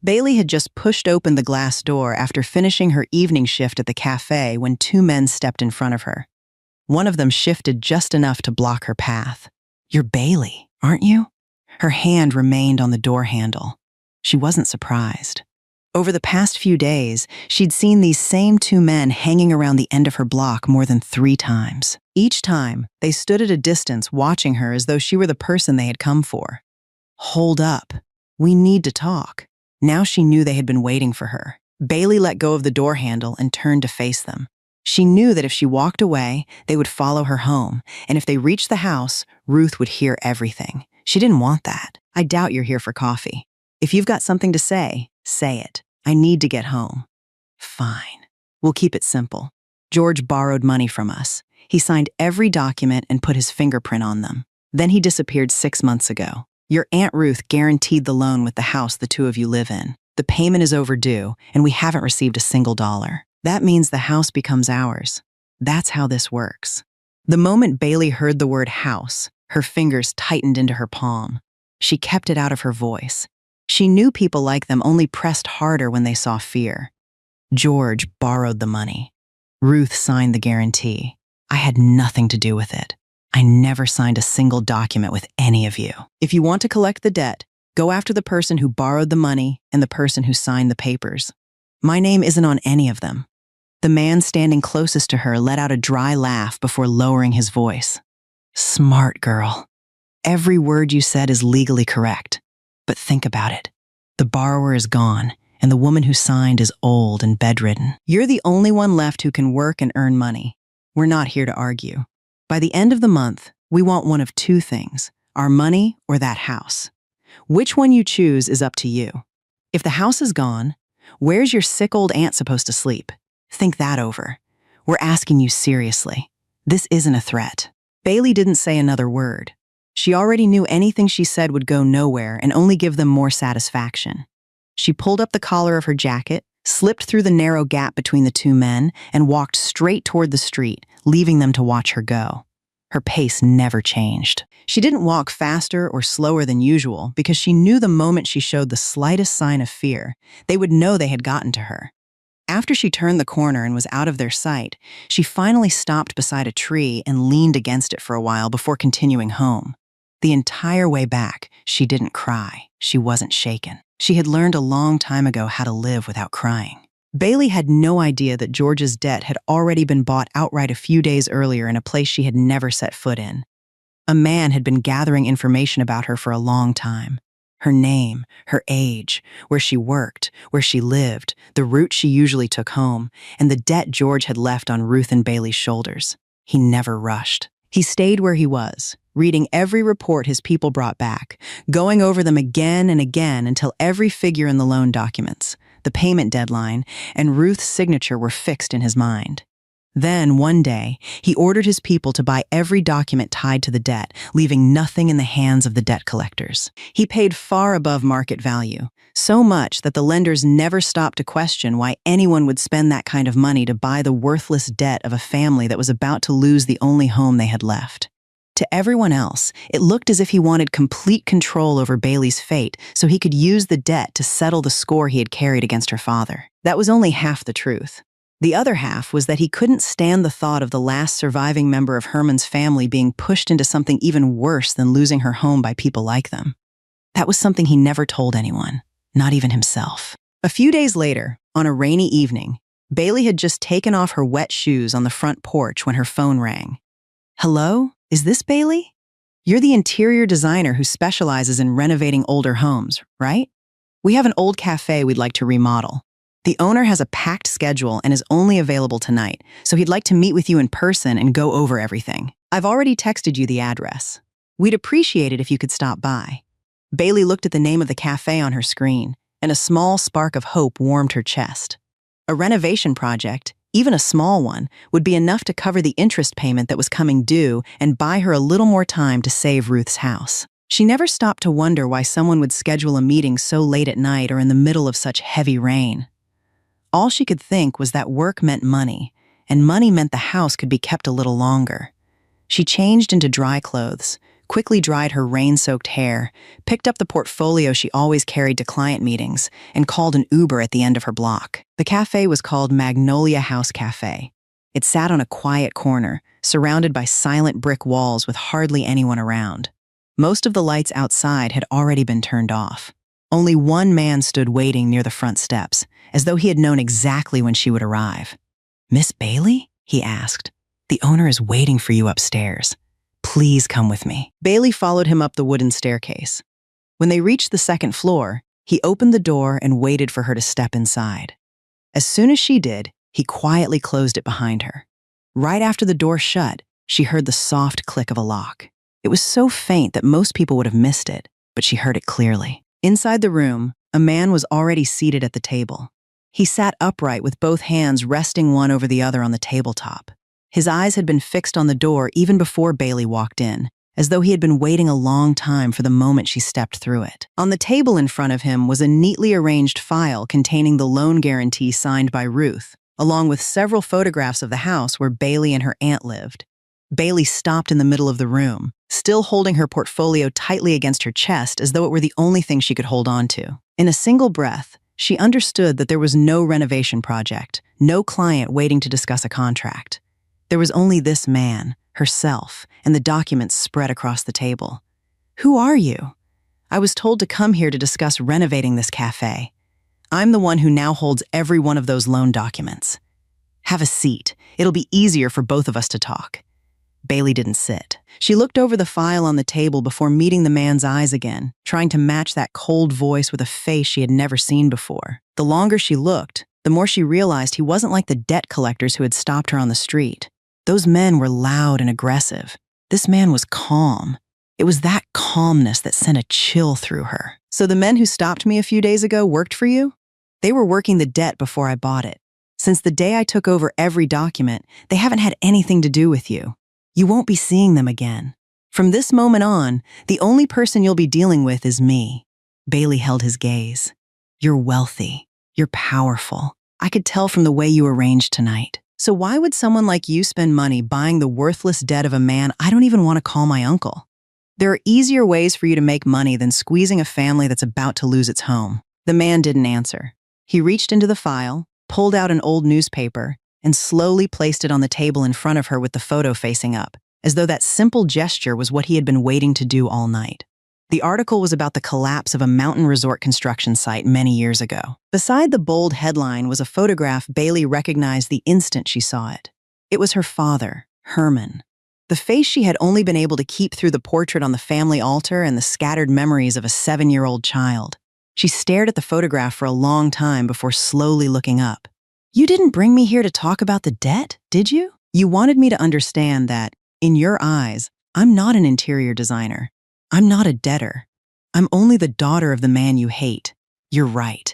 Bailey had just pushed open the glass door after finishing her evening shift at the cafe when two men stepped in front of her. One of them shifted just enough to block her path. "You're Bailey, aren't you?" Her hand remained on the door handle. She wasn't surprised. Over the past few days, she'd seen these same two men hanging around the end of her block more than 3 times. Each time, they stood at a distance watching her as though she were the person they had come for. "Hold up. We need to talk." Now she knew they had been waiting for her. Bailey let go of the door handle and turned to face them. She knew that if she walked away, they would follow her home, and if they reached the house, Ruth would hear everything. She didn't want that. "I doubt you're here for coffee. If you've got something to say it. I need to get home." "Fine. We'll keep it simple. George borrowed money from us. He signed every document and put his fingerprint on them. Then he disappeared 6 months ago. Your Aunt Ruth guaranteed the loan with the house the two of you live in. The payment is overdue, and we haven't received a single dollar. That means the house becomes ours. That's how this works." The moment Bailey heard the word house, her fingers tightened into her palm. She kept it out of her voice. She knew people like them only pressed harder when they saw fear. "George borrowed the money. Ruth signed the guarantee. I had nothing to do with it. I never signed a single document with any of you. If you want to collect the debt, go after the person who borrowed the money and the person who signed the papers. My name isn't on any of them." The man standing closest to her let out a dry laugh before lowering his voice. "Smart girl. Every word you said is legally correct. But think about it. The borrower is gone, and the woman who signed is old and bedridden. You're the only one left who can work and earn money. We're not here to argue. By the end of the month, we want one of 2 things, our money or that house. Which one you choose is up to you. If the house is gone, where's your sick old aunt supposed to sleep? Think that over. We're asking you seriously. This isn't a threat." Bailey didn't say another word. She already knew anything she said would go nowhere and only give them more satisfaction. She pulled up the collar of her jacket, slipped through the narrow gap between the two men, and walked straight toward the street, leaving them to watch her go. Her pace never changed. She didn't walk faster or slower than usual because she knew the moment she showed the slightest sign of fear, they would know they had gotten to her. After she turned the corner and was out of their sight, she finally stopped beside a tree and leaned against it for a while before continuing home. The entire way back, she didn't cry. She wasn't shaken. She had learned a long time ago how to live without crying. Bailey had no idea that George's debt had already been bought outright a few days earlier in a place she had never set foot in. A man had been gathering information about her for a long time. Her name, her age, where she worked, where she lived, the route she usually took home, and the debt George had left on Ruth and Bailey's shoulders. He never rushed. He stayed where he was, reading every report his people brought back, going over them again and again until every figure in the loan documents, the payment deadline, and Ruth's signature were fixed in his mind. Then, one day, he ordered his people to buy every document tied to the debt, leaving nothing in the hands of the debt collectors. He paid far above market value, so much that the lenders never stopped to question why anyone would spend that kind of money to buy the worthless debt of a family that was about to lose the only home they had left. To everyone else, it looked as if he wanted complete control over Bailey's fate so he could use the debt to settle the score he had carried against her father. That was only half the truth. The other half was that he couldn't stand the thought of the last surviving member of Herman's family being pushed into something even worse than losing her home by people like them. That was something he never told anyone, not even himself. A few days later, on a rainy evening, Bailey had just taken off her wet shoes on the front porch when her phone rang. "Hello? Is this Bailey? You're the interior designer who specializes in renovating older homes, right? We have an old cafe we'd like to remodel. The owner has a packed schedule and is only available tonight, so he'd like to meet with you in person and go over everything. I've already texted you the address. We'd appreciate it if you could stop by." Bailey looked at the name of the cafe on her screen, and a small spark of hope warmed her chest. A renovation project, even a small one, would be enough to cover the interest payment that was coming due and buy her a little more time to save Ruth's house. She never stopped to wonder why someone would schedule a meeting so late at night or in the middle of such heavy rain. All she could think was that work meant money, and money meant the house could be kept a little longer. She changed into dry clothes, quickly dried her rain-soaked hair, picked up the portfolio she always carried to client meetings, and called an Uber at the end of her block. The cafe was called Magnolia House Cafe. It sat on a quiet corner, surrounded by silent brick walls with hardly anyone around. Most of the lights outside had already been turned off. Only one man stood waiting near the front steps, as though he had known exactly when she would arrive. "Miss Bailey?" he asked. "The owner is waiting for you upstairs. Please come with me." Bailey followed him up the wooden staircase. When they reached the second floor, he opened the door and waited for her to step inside. As soon as she did, he quietly closed it behind her. Right after the door shut, she heard the soft click of a lock. It was so faint that most people would have missed it, but she heard it clearly. Inside the room, a man was already seated at the table. He sat upright with both hands resting one over the other on the tabletop. His eyes had been fixed on the door even before Bailey walked in, as though he had been waiting a long time for the moment she stepped through it. On the table in front of him was a neatly arranged file containing the loan guarantee signed by Ruth, along with several photographs of the house where Bailey and her aunt lived. Bailey stopped in the middle of the room, still holding her portfolio tightly against her chest as though it were the only thing she could hold on to. In a single breath, she understood that there was no renovation project, no client waiting to discuss a contract. There was only this man, herself, and the documents spread across the table. "Who are you?" "I was told to come here to discuss renovating this cafe. I'm the one who now holds every one of those loan documents." "Have a seat. It'll be easier for both of us to talk." Bailey didn't sit. She looked over the file on the table before meeting the man's eyes again, trying to match that cold voice with a face she had never seen before. The longer she looked, the more she realized he wasn't like the debt collectors who had stopped her on the street. Those men were loud and aggressive. This man was calm. It was that calmness that sent a chill through her. "So the men who stopped me a few days ago worked for you?" "They were working the debt before I bought it. Since the day I took over every document, they haven't had anything to do with you. You won't be seeing them again. From this moment on, the only person you'll be dealing with is me." Bailey held his gaze. "You're wealthy. You're powerful. I could tell from the way you arranged tonight. So why would someone like you spend money buying the worthless debt of a man I don't even want to call my uncle? There are easier ways for you to make money than squeezing a family that's about to lose its home." The man didn't answer. He reached into the file, pulled out an old newspaper, and slowly placed it on the table in front of her with the photo facing up, as though that simple gesture was what he had been waiting to do all night. The article was about the collapse of a mountain resort construction site many years ago. Beside the bold headline was a photograph Bailey recognized the instant she saw it. It was her father, Herman. The face she had only been able to keep through the portrait on the family altar and the scattered memories of a 7-year-old child. She stared at the photograph for a long time before slowly looking up. "You didn't bring me here to talk about the debt, did you? You wanted me to understand that, in your eyes, I'm not an interior designer. I'm not a debtor. I'm only the daughter of the man you hate. You're right.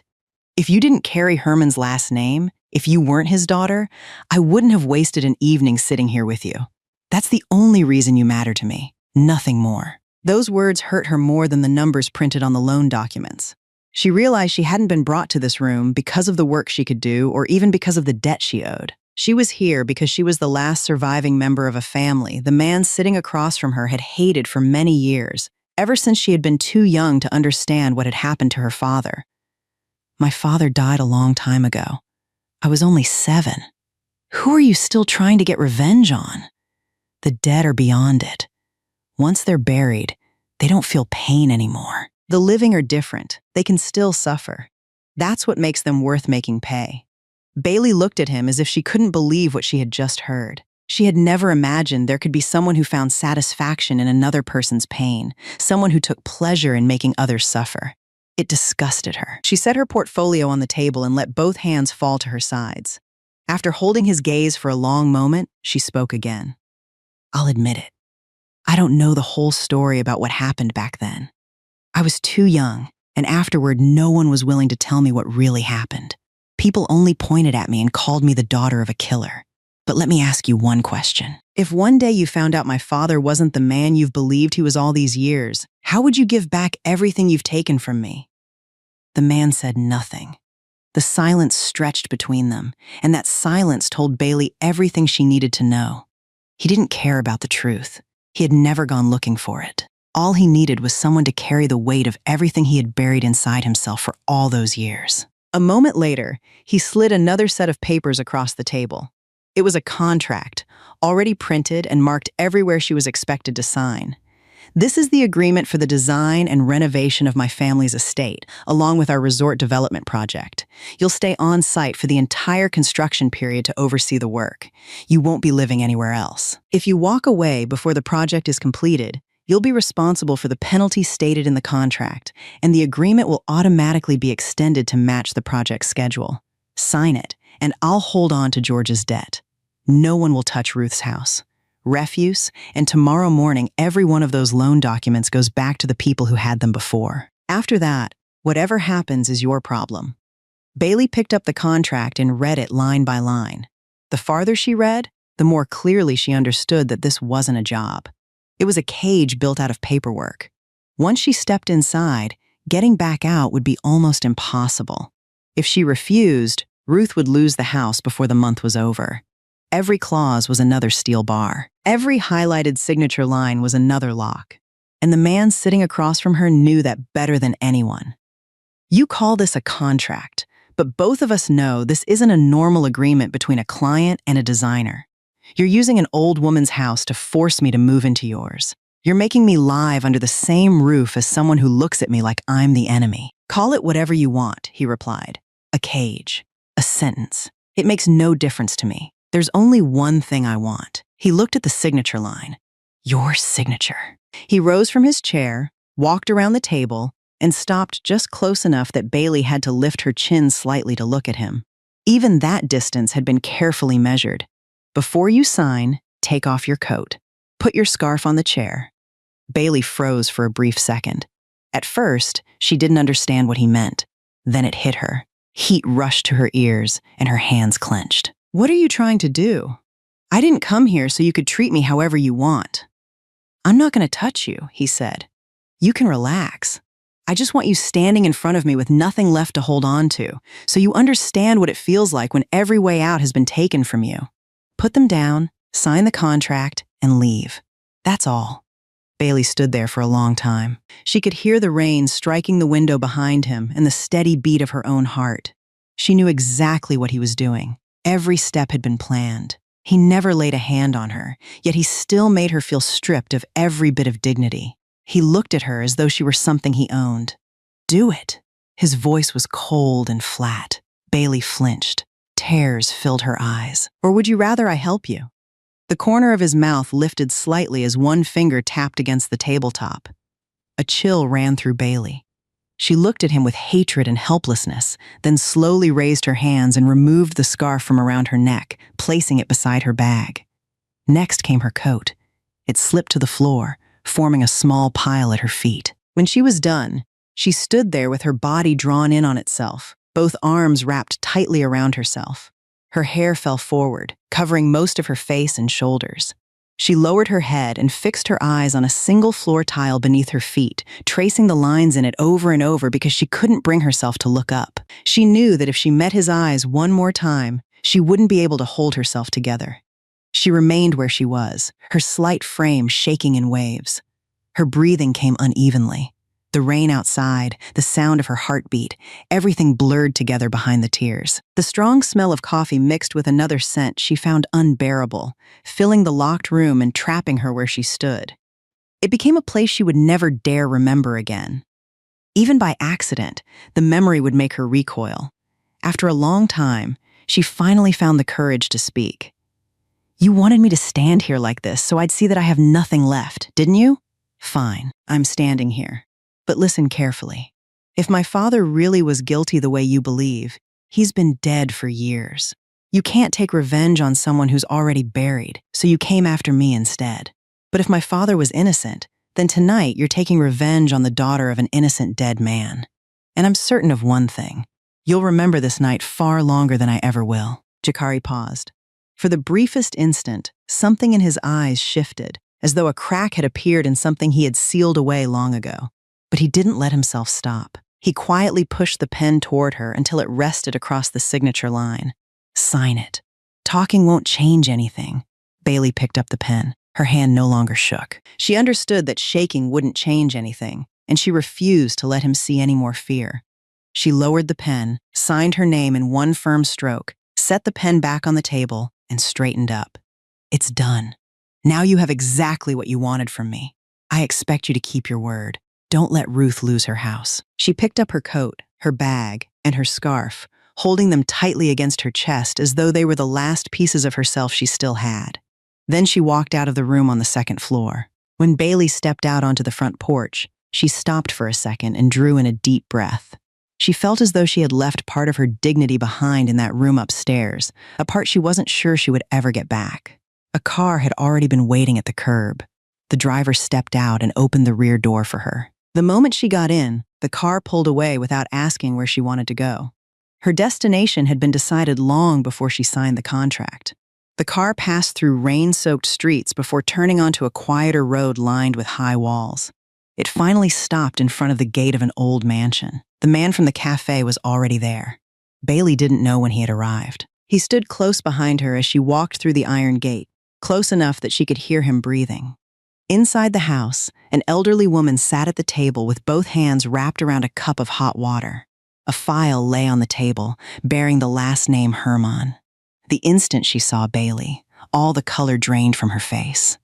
If you didn't carry Herman's last name, if you weren't his daughter, I wouldn't have wasted an evening sitting here with you. That's the only reason you matter to me, nothing more." Those words hurt her more than the numbers printed on the loan documents. She realized she hadn't been brought to this room because of the work she could do or even because of the debt she owed. She was here because she was the last surviving member of a family the man sitting across from her had hated for many years, ever since she had been too young to understand what had happened to her father. "My father died a long time ago. I was only 7. Who are you still trying to get revenge on? The dead are beyond it. Once they're buried, they don't feel pain anymore. The living are different. They can still suffer. That's what makes them worth making pay." Bailey looked at him as if she couldn't believe what she had just heard. She had never imagined there could be someone who found satisfaction in another person's pain, someone who took pleasure in making others suffer. It disgusted her. She set her portfolio on the table and let both hands fall to her sides. After holding his gaze for a long moment, she spoke again. "I'll admit it. I don't know the whole story about what happened back then. I was too young, and afterward no one was willing to tell me what really happened. People only pointed at me and called me the daughter of a killer. But let me ask you one question. If one day you found out my father wasn't the man you've believed he was all these years, how would you give back everything you've taken from me?" The man said nothing. The silence stretched between them, and that silence told Bailey everything she needed to know. He didn't care about the truth. He had never gone looking for it. All he needed was someone to carry the weight of everything he had buried inside himself for all those years. A moment later, he slid another set of papers across the table. It was a contract, already printed and marked everywhere she was expected to sign. This is the agreement for the design and renovation of my family's estate, along with our resort development project. You'll stay on site for the entire construction period to oversee the work. You won't be living anywhere else. If you walk away before the project is completed, you'll be responsible for the penalty stated in the contract, and the agreement will automatically be extended to match the project's schedule. Sign it, and I'll hold on to George's debt. No one will touch Ruth's house. Refuse, and tomorrow morning every one of those loan documents goes back to the people who had them before. After that, whatever happens is your problem. Bailey picked up the contract and read it line by line. The farther she read, the more clearly she understood that this wasn't a job. It was a cage built out of paperwork. Once she stepped inside, getting back out would be almost impossible. If she refused, Ruth would lose the house before the month was over. Every clause was another steel bar. Every highlighted signature line was another lock. And the man sitting across from her knew that better than anyone. You call this a contract, but both of us know this isn't a normal agreement between a client and a designer. You're using an old woman's house to force me to move into yours. You're making me live under the same roof as someone who looks at me like I'm the enemy. Call it whatever you want, he replied. A cage. A sentence. It makes no difference to me. There's only one thing I want. He looked at the signature line. Your signature. He rose from his chair, walked around the table, and stopped just close enough that Bailey had to lift her chin slightly to look at him. Even that distance had been carefully measured. Before you sign, take off your coat. Put your scarf on the chair. Bailey froze for a brief second. At first, she didn't understand what he meant. Then it hit her. Heat rushed to her ears, and her hands clenched. What are you trying to do? I didn't come here so you could treat me however you want. I'm not going to touch you, he said. You can relax. I just want you standing in front of me with nothing left to hold on to, so you understand what it feels like when every way out has been taken from you. Put them down, sign the contract, and leave. That's all. Bailey stood there for a long time. She could hear the rain striking the window behind him and the steady beat of her own heart. She knew exactly what he was doing. Every step had been planned. He never laid a hand on her, yet he still made her feel stripped of every bit of dignity. He looked at her as though she were something he owned. Do it. His voice was cold and flat. Bailey flinched. Tears filled her eyes. Or would you rather I help you? The corner of his mouth lifted slightly as one finger tapped against the tabletop. A chill ran through Bailey. She looked at him with hatred and helplessness, then slowly raised her hands and removed the scarf from around her neck, placing it beside her bag. Next came her coat. It slipped to the floor, forming a small pile at her feet. When she was done, she stood there with her body drawn in on itself, both arms wrapped tightly around herself. Her hair fell forward, covering most of her face and shoulders. She lowered her head and fixed her eyes on a single floor tile beneath her feet, tracing the lines in it over and over because she couldn't bring herself to look up. She knew that if she met his eyes one more time, she wouldn't be able to hold herself together. She remained where she was, her slight frame shaking in waves. Her breathing came unevenly. The rain outside, the sound of her heartbeat, everything blurred together behind the tears. The strong smell of coffee mixed with another scent she found unbearable, filling the locked room and trapping her where she stood. It became a place she would never dare remember again. Even by accident, the memory would make her recoil. After a long time, she finally found the courage to speak. You wanted me to stand here like this so I'd see that I have nothing left, didn't you? Fine, I'm standing here. But listen carefully. If my father really was guilty the way you believe, he's been dead for years. You can't take revenge on someone who's already buried, so you came after me instead. But if my father was innocent, then tonight you're taking revenge on the daughter of an innocent dead man. And I'm certain of one thing. You'll remember this night far longer than I ever will. Jakari paused. For the briefest instant, something in his eyes shifted, as though a crack had appeared in something he had sealed away long ago. But he didn't let himself stop. He quietly pushed the pen toward her until it rested across the signature line. Sign it. Talking won't change anything. Bailey picked up the pen. Her hand no longer shook. She understood that shaking wouldn't change anything, and she refused to let him see any more fear. She lowered the pen, signed her name in one firm stroke, set the pen back on the table, and straightened up. "It's done. Now you have exactly what you wanted from me. I expect you to keep your word. Don't let Ruth lose her house." She picked up her coat, her bag, and her scarf, holding them tightly against her chest as though they were the last pieces of herself she still had. Then she walked out of the room on the second floor. When Bailey stepped out onto the front porch, she stopped for a second and drew in a deep breath. She felt as though she had left part of her dignity behind in that room upstairs, a part she wasn't sure she would ever get back. A car had already been waiting at the curb. The driver stepped out and opened the rear door for her. The moment she got in, the car pulled away without asking where she wanted to go. Her destination had been decided long before she signed the contract. The car passed through rain-soaked streets before turning onto a quieter road lined with high walls. It finally stopped in front of the gate of an old mansion. The man from the cafe was already there. Bailey didn't know when he had arrived. He stood close behind her as she walked through the iron gate, close enough that she could hear him breathing. Inside the house, an elderly woman sat at the table with both hands wrapped around a cup of hot water. A file lay on the table, bearing the last name Herman. The instant she saw Bailey, all the color drained from her face.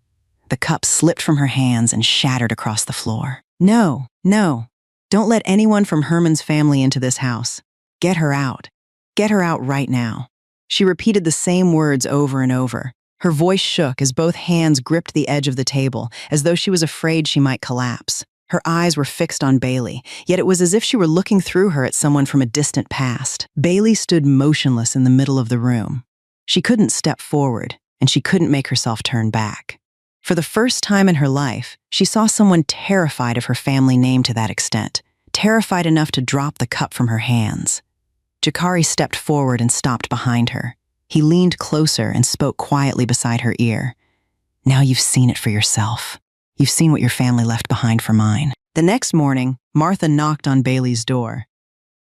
The cup slipped from her hands and shattered across the floor. "No, no. Don't let anyone from Herman's family into this house. Get her out. Get her out right now." She repeated the same words over and over. Her voice shook as both hands gripped the edge of the table, as though she was afraid she might collapse. Her eyes were fixed on Bailey, yet it was as if she were looking through her at someone from a distant past. Bailey stood motionless in the middle of the room. She couldn't step forward, and she couldn't make herself turn back. For the first time in her life, she saw someone terrified of her family name to that extent, terrified enough to drop the cup from her hands. Jakari stepped forward and stopped behind her. He leaned closer and spoke quietly beside her ear. "Now you've seen it for yourself. You've seen what your family left behind for mine." The next morning, Martha knocked on Bailey's door.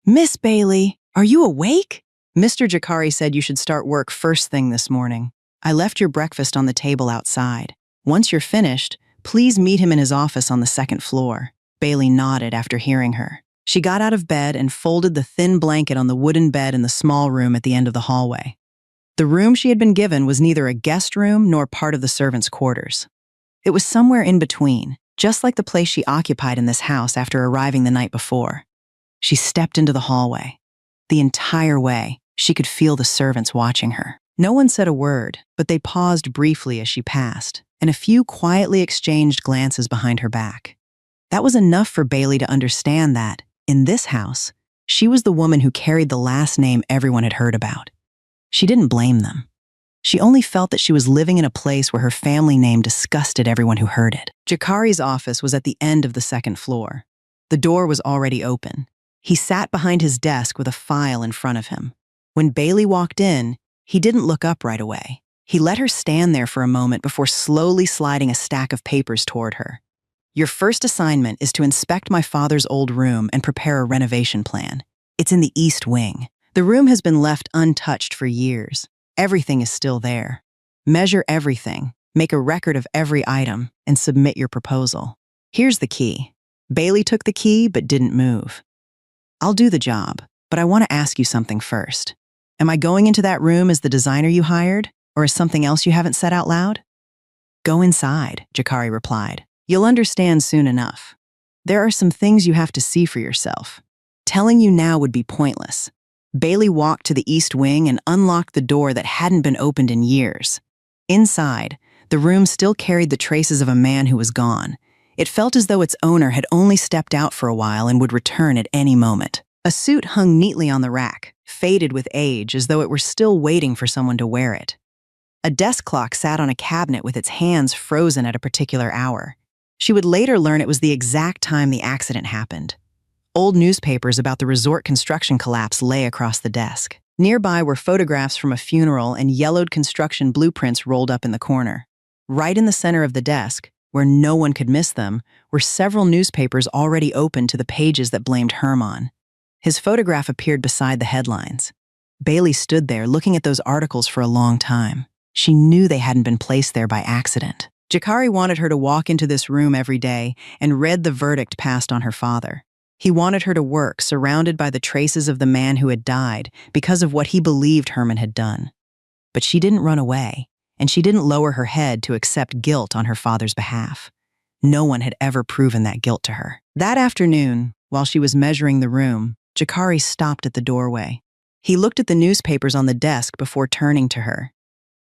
"Miss Bailey, are you awake?" "Mr. Jakari said you should start work first thing this morning. I left your breakfast on the table outside. Once you're finished, please meet him in his office on the second floor." Bailey nodded after hearing her. She got out of bed and folded the thin blanket on the wooden bed in the small room at the end of the hallway. The room she had been given was neither a guest room nor part of the servants' quarters. It was somewhere in between, just like the place she occupied in this house after arriving the night before. She stepped into the hallway. The entire way, she could feel the servants watching her. No one said a word, but they paused briefly as she passed, and a few quietly exchanged glances behind her back. That was enough for Bailey to understand that, in this house, she was the woman who carried the last name everyone had heard about. She didn't blame them. She only felt that she was living in a place where her family name disgusted everyone who heard it. Jakari's office was at the end of the second floor. The door was already open. He sat behind his desk with a file in front of him. When Bailey walked in, he didn't look up right away. He let her stand there for a moment before slowly sliding a stack of papers toward her. "Your first assignment is to inspect my father's old room and prepare a renovation plan. It's in the East Wing. The room has been left untouched for years. Everything is still there. Measure everything, make a record of every item, and submit your proposal. Here's the key." Bailey took the key but didn't move. "I'll do the job, but I want to ask you something first. Am I going into that room as the designer you hired, or as something else you haven't said out loud?" "Go inside," Jakari replied. "You'll understand soon enough. There are some things you have to see for yourself. Telling you now would be pointless." Bailey walked to the East Wing and unlocked the door that hadn't been opened in years. Inside, the room still carried the traces of a man who was gone. It felt as though its owner had only stepped out for a while and would return at any moment. A suit hung neatly on the rack, faded with age as though it were still waiting for someone to wear it. A desk clock sat on a cabinet with its hands frozen at a particular hour. She would later learn it was the exact time the accident happened. Old newspapers about the resort construction collapse lay across the desk. Nearby were photographs from a funeral and yellowed construction blueprints rolled up in the corner. Right in the center of the desk, where no one could miss them, were several newspapers already open to the pages that blamed Herman. His photograph appeared beside the headlines. Bailey stood there looking at those articles for a long time. She knew they hadn't been placed there by accident. Jakari wanted her to walk into this room every day and read the verdict passed on her father. He wanted her to work surrounded by the traces of the man who had died because of what he believed Herman had done. But she didn't run away, and she didn't lower her head to accept guilt on her father's behalf. No one had ever proven that guilt to her. That afternoon, while she was measuring the room, Jakari stopped at the doorway. He looked at the newspapers on the desk before turning to her.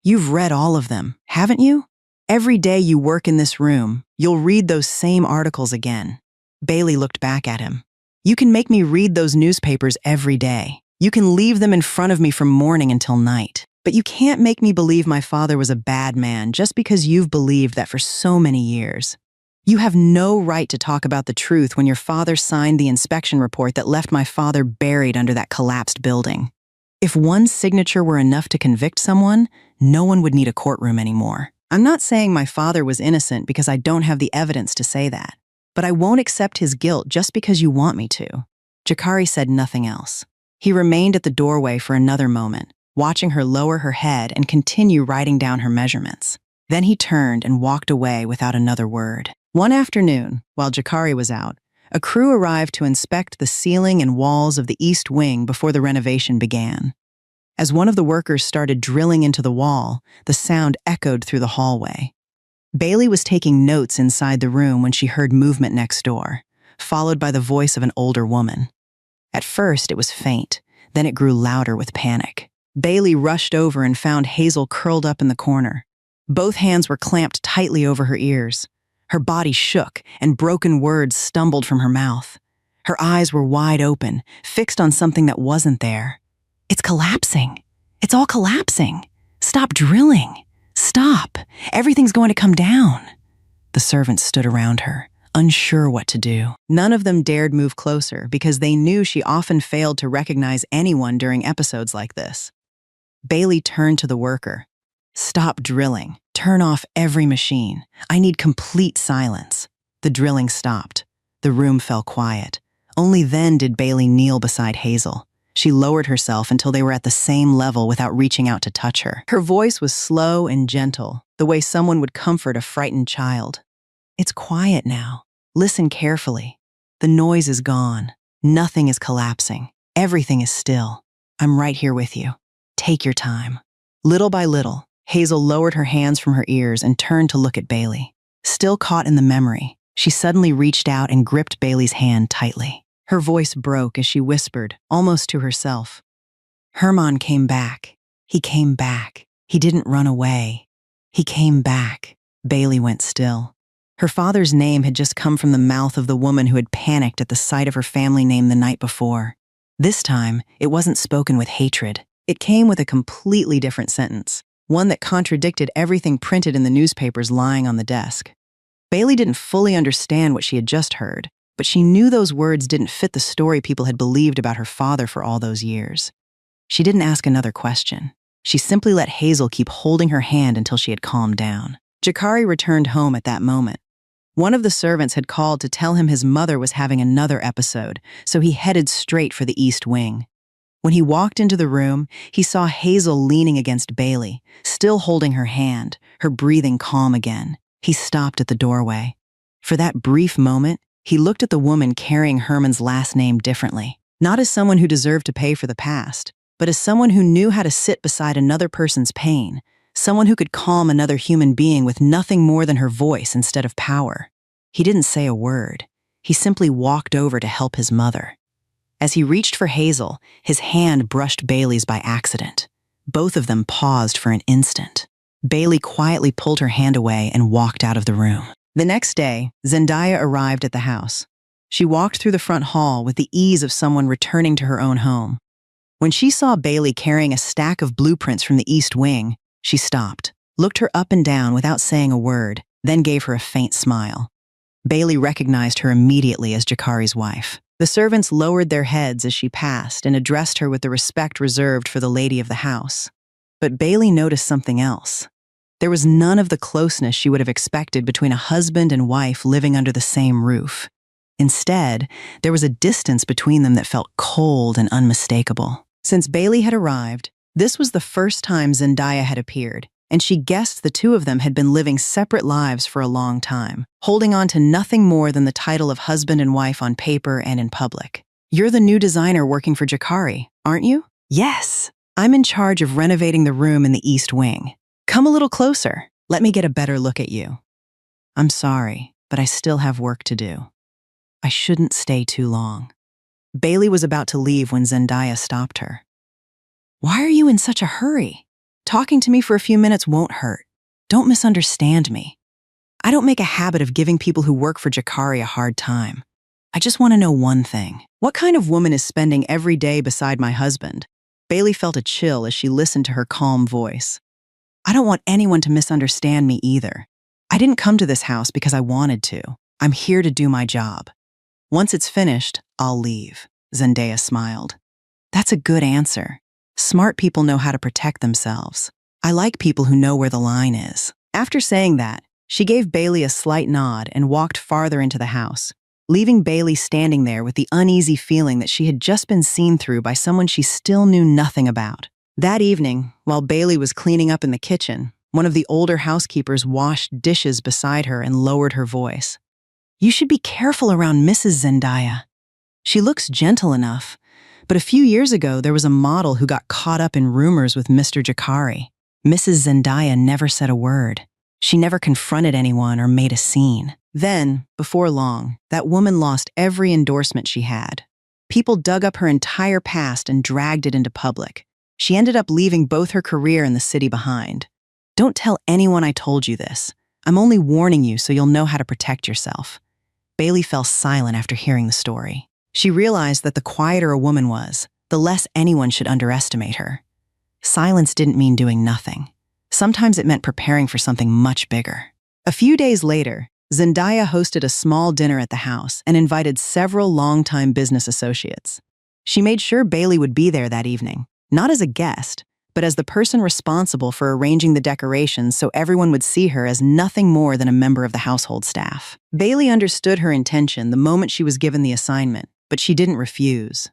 "You've read all of them, haven't you? Every day you work in this room, you'll read those same articles again." Bailey looked back at him. "You can make me read those newspapers every day. You can leave them in front of me from morning until night. But you can't make me believe my father was a bad man just because you've believed that for so many years. You have no right to talk about the truth when your father signed the inspection report that left my father buried under that collapsed building. If one signature were enough to convict someone, no one would need a courtroom anymore. I'm not saying my father was innocent because I don't have the evidence to say that, but I won't accept his guilt just because you want me to." Jakari said nothing else. He remained at the doorway for another moment, watching her lower her head and continue writing down her measurements. Then he turned and walked away without another word. One afternoon, while Jakari was out, a crew arrived to inspect the ceiling and walls of the East Wing before the renovation began. As one of the workers started drilling into the wall, the sound echoed through the hallway. Bailey was taking notes inside the room when she heard movement next door, followed by the voice of an older woman. At first, it was faint, then it grew louder with panic. Bailey rushed over and found Hazel curled up in the corner. Both hands were clamped tightly over her ears. Her body shook, and broken words stumbled from her mouth. Her eyes were wide open, fixed on something that wasn't there. "It's collapsing. It's all collapsing. Stop drilling. Stop. Everything's going to come down." The servants stood around her, unsure what to do. None of them dared move closer because they knew she often failed to recognize anyone during episodes like this. Bailey turned to the worker. "Stop drilling. Turn off every machine. I need complete silence." The drilling stopped. The room fell quiet. Only then did Bailey kneel beside Hazel. She lowered herself until they were at the same level without reaching out to touch her. Her voice was slow and gentle, the way someone would comfort a frightened child. "It's quiet now. Listen carefully. The noise is gone. Nothing is collapsing. Everything is still. I'm right here with you. Take your time." Little by little, Hazel lowered her hands from her ears and turned to look at Bailey. Still caught in the memory, she suddenly reached out and gripped Bailey's hand tightly. Her voice broke as she whispered, almost to herself, "Herman came back. He came back. He didn't run away. He came back." Bailey went still. Her father's name had just come from the mouth of the woman who had panicked at the sight of her family name the night before. This time, it wasn't spoken with hatred. It came with a completely different sentence, one that contradicted everything printed in the newspapers lying on the desk. Bailey didn't fully understand what she had just heard, but she knew those words didn't fit the story people had believed about her father for all those years. She didn't ask another question. She simply let Hazel keep holding her hand until she had calmed down. Jakari returned home at that moment. One of the servants had called to tell him his mother was having another episode, so he headed straight for the East Wing. When he walked into the room, he saw Hazel leaning against Bailey, still holding her hand, her breathing calm again. He stopped at the doorway. For that brief moment, he looked at the woman carrying Herman's last name differently, not as someone who deserved to pay for the past, but as someone who knew how to sit beside another person's pain, someone who could calm another human being with nothing more than her voice instead of power. He didn't say a word. He simply walked over to help his mother. As he reached for Hazel, his hand brushed Bailey's by accident. Both of them paused for an instant. Bailey quietly pulled her hand away and walked out of the room. The next day, Zendaya arrived at the house. She walked through the front hall with the ease of someone returning to her own home. When she saw Bailey carrying a stack of blueprints from the East Wing, she stopped, looked her up and down without saying a word, then gave her a faint smile. Bailey recognized her immediately as Jakari's wife. The servants lowered their heads as she passed and addressed her with the respect reserved for the lady of the house. But Bailey noticed something else. There was none of the closeness she would have expected between a husband and wife living under the same roof. Instead, there was a distance between them that felt cold and unmistakable. Since Bailey had arrived, this was the first time Zendaya had appeared, and she guessed the two of them had been living separate lives for a long time, holding on to nothing more than the title of husband and wife on paper and in public. "You're the new designer working for Jakari, aren't you?" "Yes. I'm in charge of renovating the room in the East Wing. Come a little closer. Let me get a better look at you." "I'm sorry, but I still have work to do. I shouldn't stay too long." Bailey was about to leave when Zendaya stopped her. "Why are you in such a hurry? Talking to me for a few minutes won't hurt. Don't misunderstand me. I don't make a habit of giving people who work for Jakari a hard time. I just want to know one thing. What kind of woman is spending every day beside my husband?" Bailey felt a chill as she listened to her calm voice. "I don't want anyone to misunderstand me either. I didn't come to this house because I wanted to. I'm here to do my job. Once it's finished, I'll leave." Zendaya smiled. "That's a good answer. Smart people know how to protect themselves. I like people who know where the line is." After saying that, she gave Bailey a slight nod and walked farther into the house, leaving Bailey standing there with the uneasy feeling that she had just been seen through by someone she still knew nothing about. That evening, while Bailey was cleaning up in the kitchen, one of the older housekeepers washed dishes beside her and lowered her voice. "You should be careful around Mrs. Zendaya. She looks gentle enough, but a few years ago there was a model who got caught up in rumors with Mr. Jakari. Mrs. Zendaya never said a word. She never confronted anyone or made a scene. Then, before long, that woman lost every endorsement she had. People dug up her entire past and dragged it into public. She ended up leaving both her career and the city behind. Don't tell anyone I told you this. I'm only warning you so you'll know how to protect yourself." Bailey fell silent after hearing the story. She realized that the quieter a woman was, the less anyone should underestimate her. Silence didn't mean doing nothing. Sometimes it meant preparing for something much bigger. A few days later, Zendaya hosted a small dinner at the house and invited several longtime business associates. She made sure Bailey would be there that evening, not as a guest, but as the person responsible for arranging the decorations so everyone would see her as nothing more than a member of the household staff. Bailey understood her intention the moment she was given the assignment, but she didn't refuse.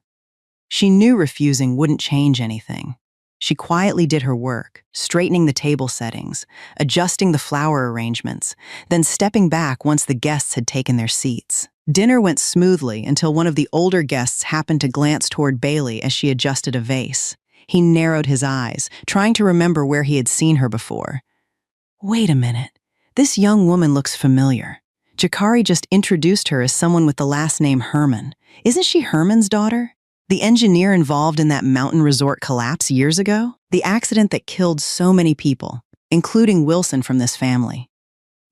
She knew refusing wouldn't change anything. She quietly did her work, straightening the table settings, adjusting the flower arrangements, then stepping back once the guests had taken their seats. Dinner went smoothly until one of the older guests happened to glance toward Bailey as she adjusted a vase. He narrowed his eyes, trying to remember where he had seen her before. "Wait a minute. This young woman looks familiar. Jakari just introduced her as someone with the last name Herman. Isn't she Herman's daughter? The engineer involved in that mountain resort collapse years ago? The accident that killed so many people, including Wilson from this family."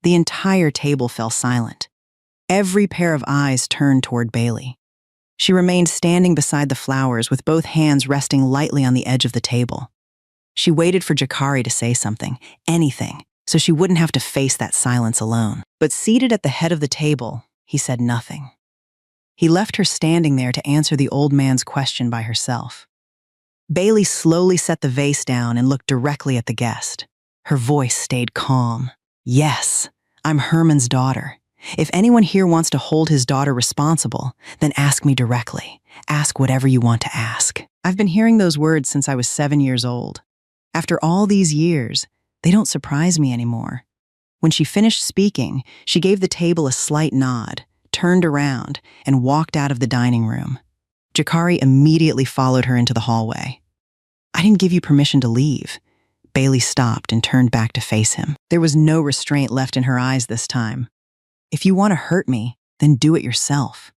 The entire table fell silent. Every pair of eyes turned toward Bailey. She remained standing beside the flowers with both hands resting lightly on the edge of the table. She waited for Jakari to say something, anything, so she wouldn't have to face that silence alone. But seated at the head of the table, he said nothing. He left her standing there to answer the old man's question by herself. Bailey slowly set the vase down and looked directly at the guest. Her voice stayed calm. "Yes, I'm Herman's daughter. If anyone here wants to hold his daughter responsible, then ask me directly. Ask whatever you want to ask." I've been hearing those words since I was 7 years old. After all these years, they don't surprise me anymore. When she finished speaking, she gave the table a slight nod, turned around, and walked out of the dining room. Jakari immediately followed her into the hallway. "I didn't give you permission to leave." Bailey stopped and turned back to face him. There was no restraint left in her eyes this time. "If you want to hurt me, then do it yourself.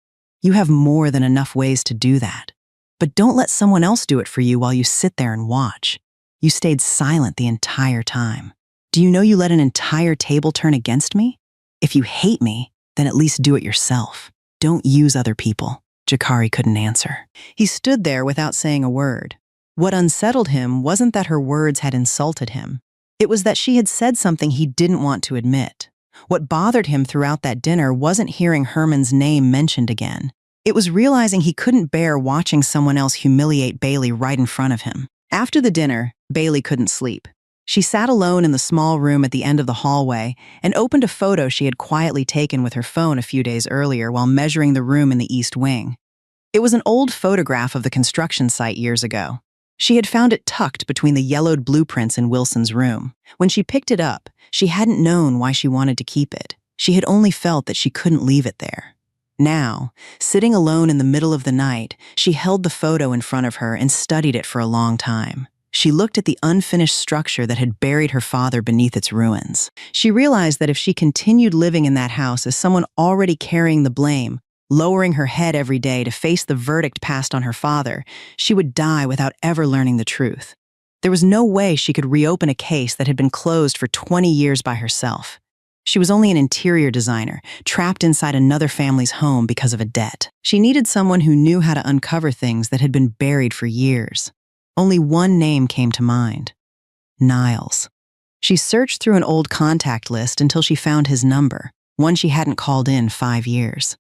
You have more than enough ways to do that. But don't let someone else do it for you while you sit there and watch. You stayed silent the entire time. Do you know you let an entire table turn against me? If you hate me, then at least do it yourself. Don't use other people." Jakari couldn't answer. He stood there without saying a word. What unsettled him wasn't that her words had insulted him. It was that she had said something he didn't want to admit. What bothered him throughout that dinner wasn't hearing Herman's name mentioned again. It was realizing he couldn't bear watching someone else humiliate Bailey right in front of him. After the dinner, Bailey couldn't sleep. She sat alone in the small room at the end of the hallway and opened a photo she had quietly taken with her phone a few days earlier while measuring the room in the East Wing. It was an old photograph of the construction site years ago. She had found it tucked between the yellowed blueprints in Wilson's room. When she picked it up, she hadn't known why she wanted to keep it. She had only felt that she couldn't leave it there. Now, sitting alone in the middle of the night, she held the photo in front of her and studied it for a long time. She looked at the unfinished structure that had buried her father beneath its ruins. She realized that if she continued living in that house as someone already carrying the blame, lowering her head every day to face the verdict passed on her father, she would die without ever learning the truth. There was no way she could reopen a case that had been closed for 20 years by herself. She was only an interior designer, trapped inside another family's home because of a debt. She needed someone who knew how to uncover things that had been buried for years. Only one name came to mind: Niles. She searched through an old contact list until she found his number, one she hadn't called in 5 years.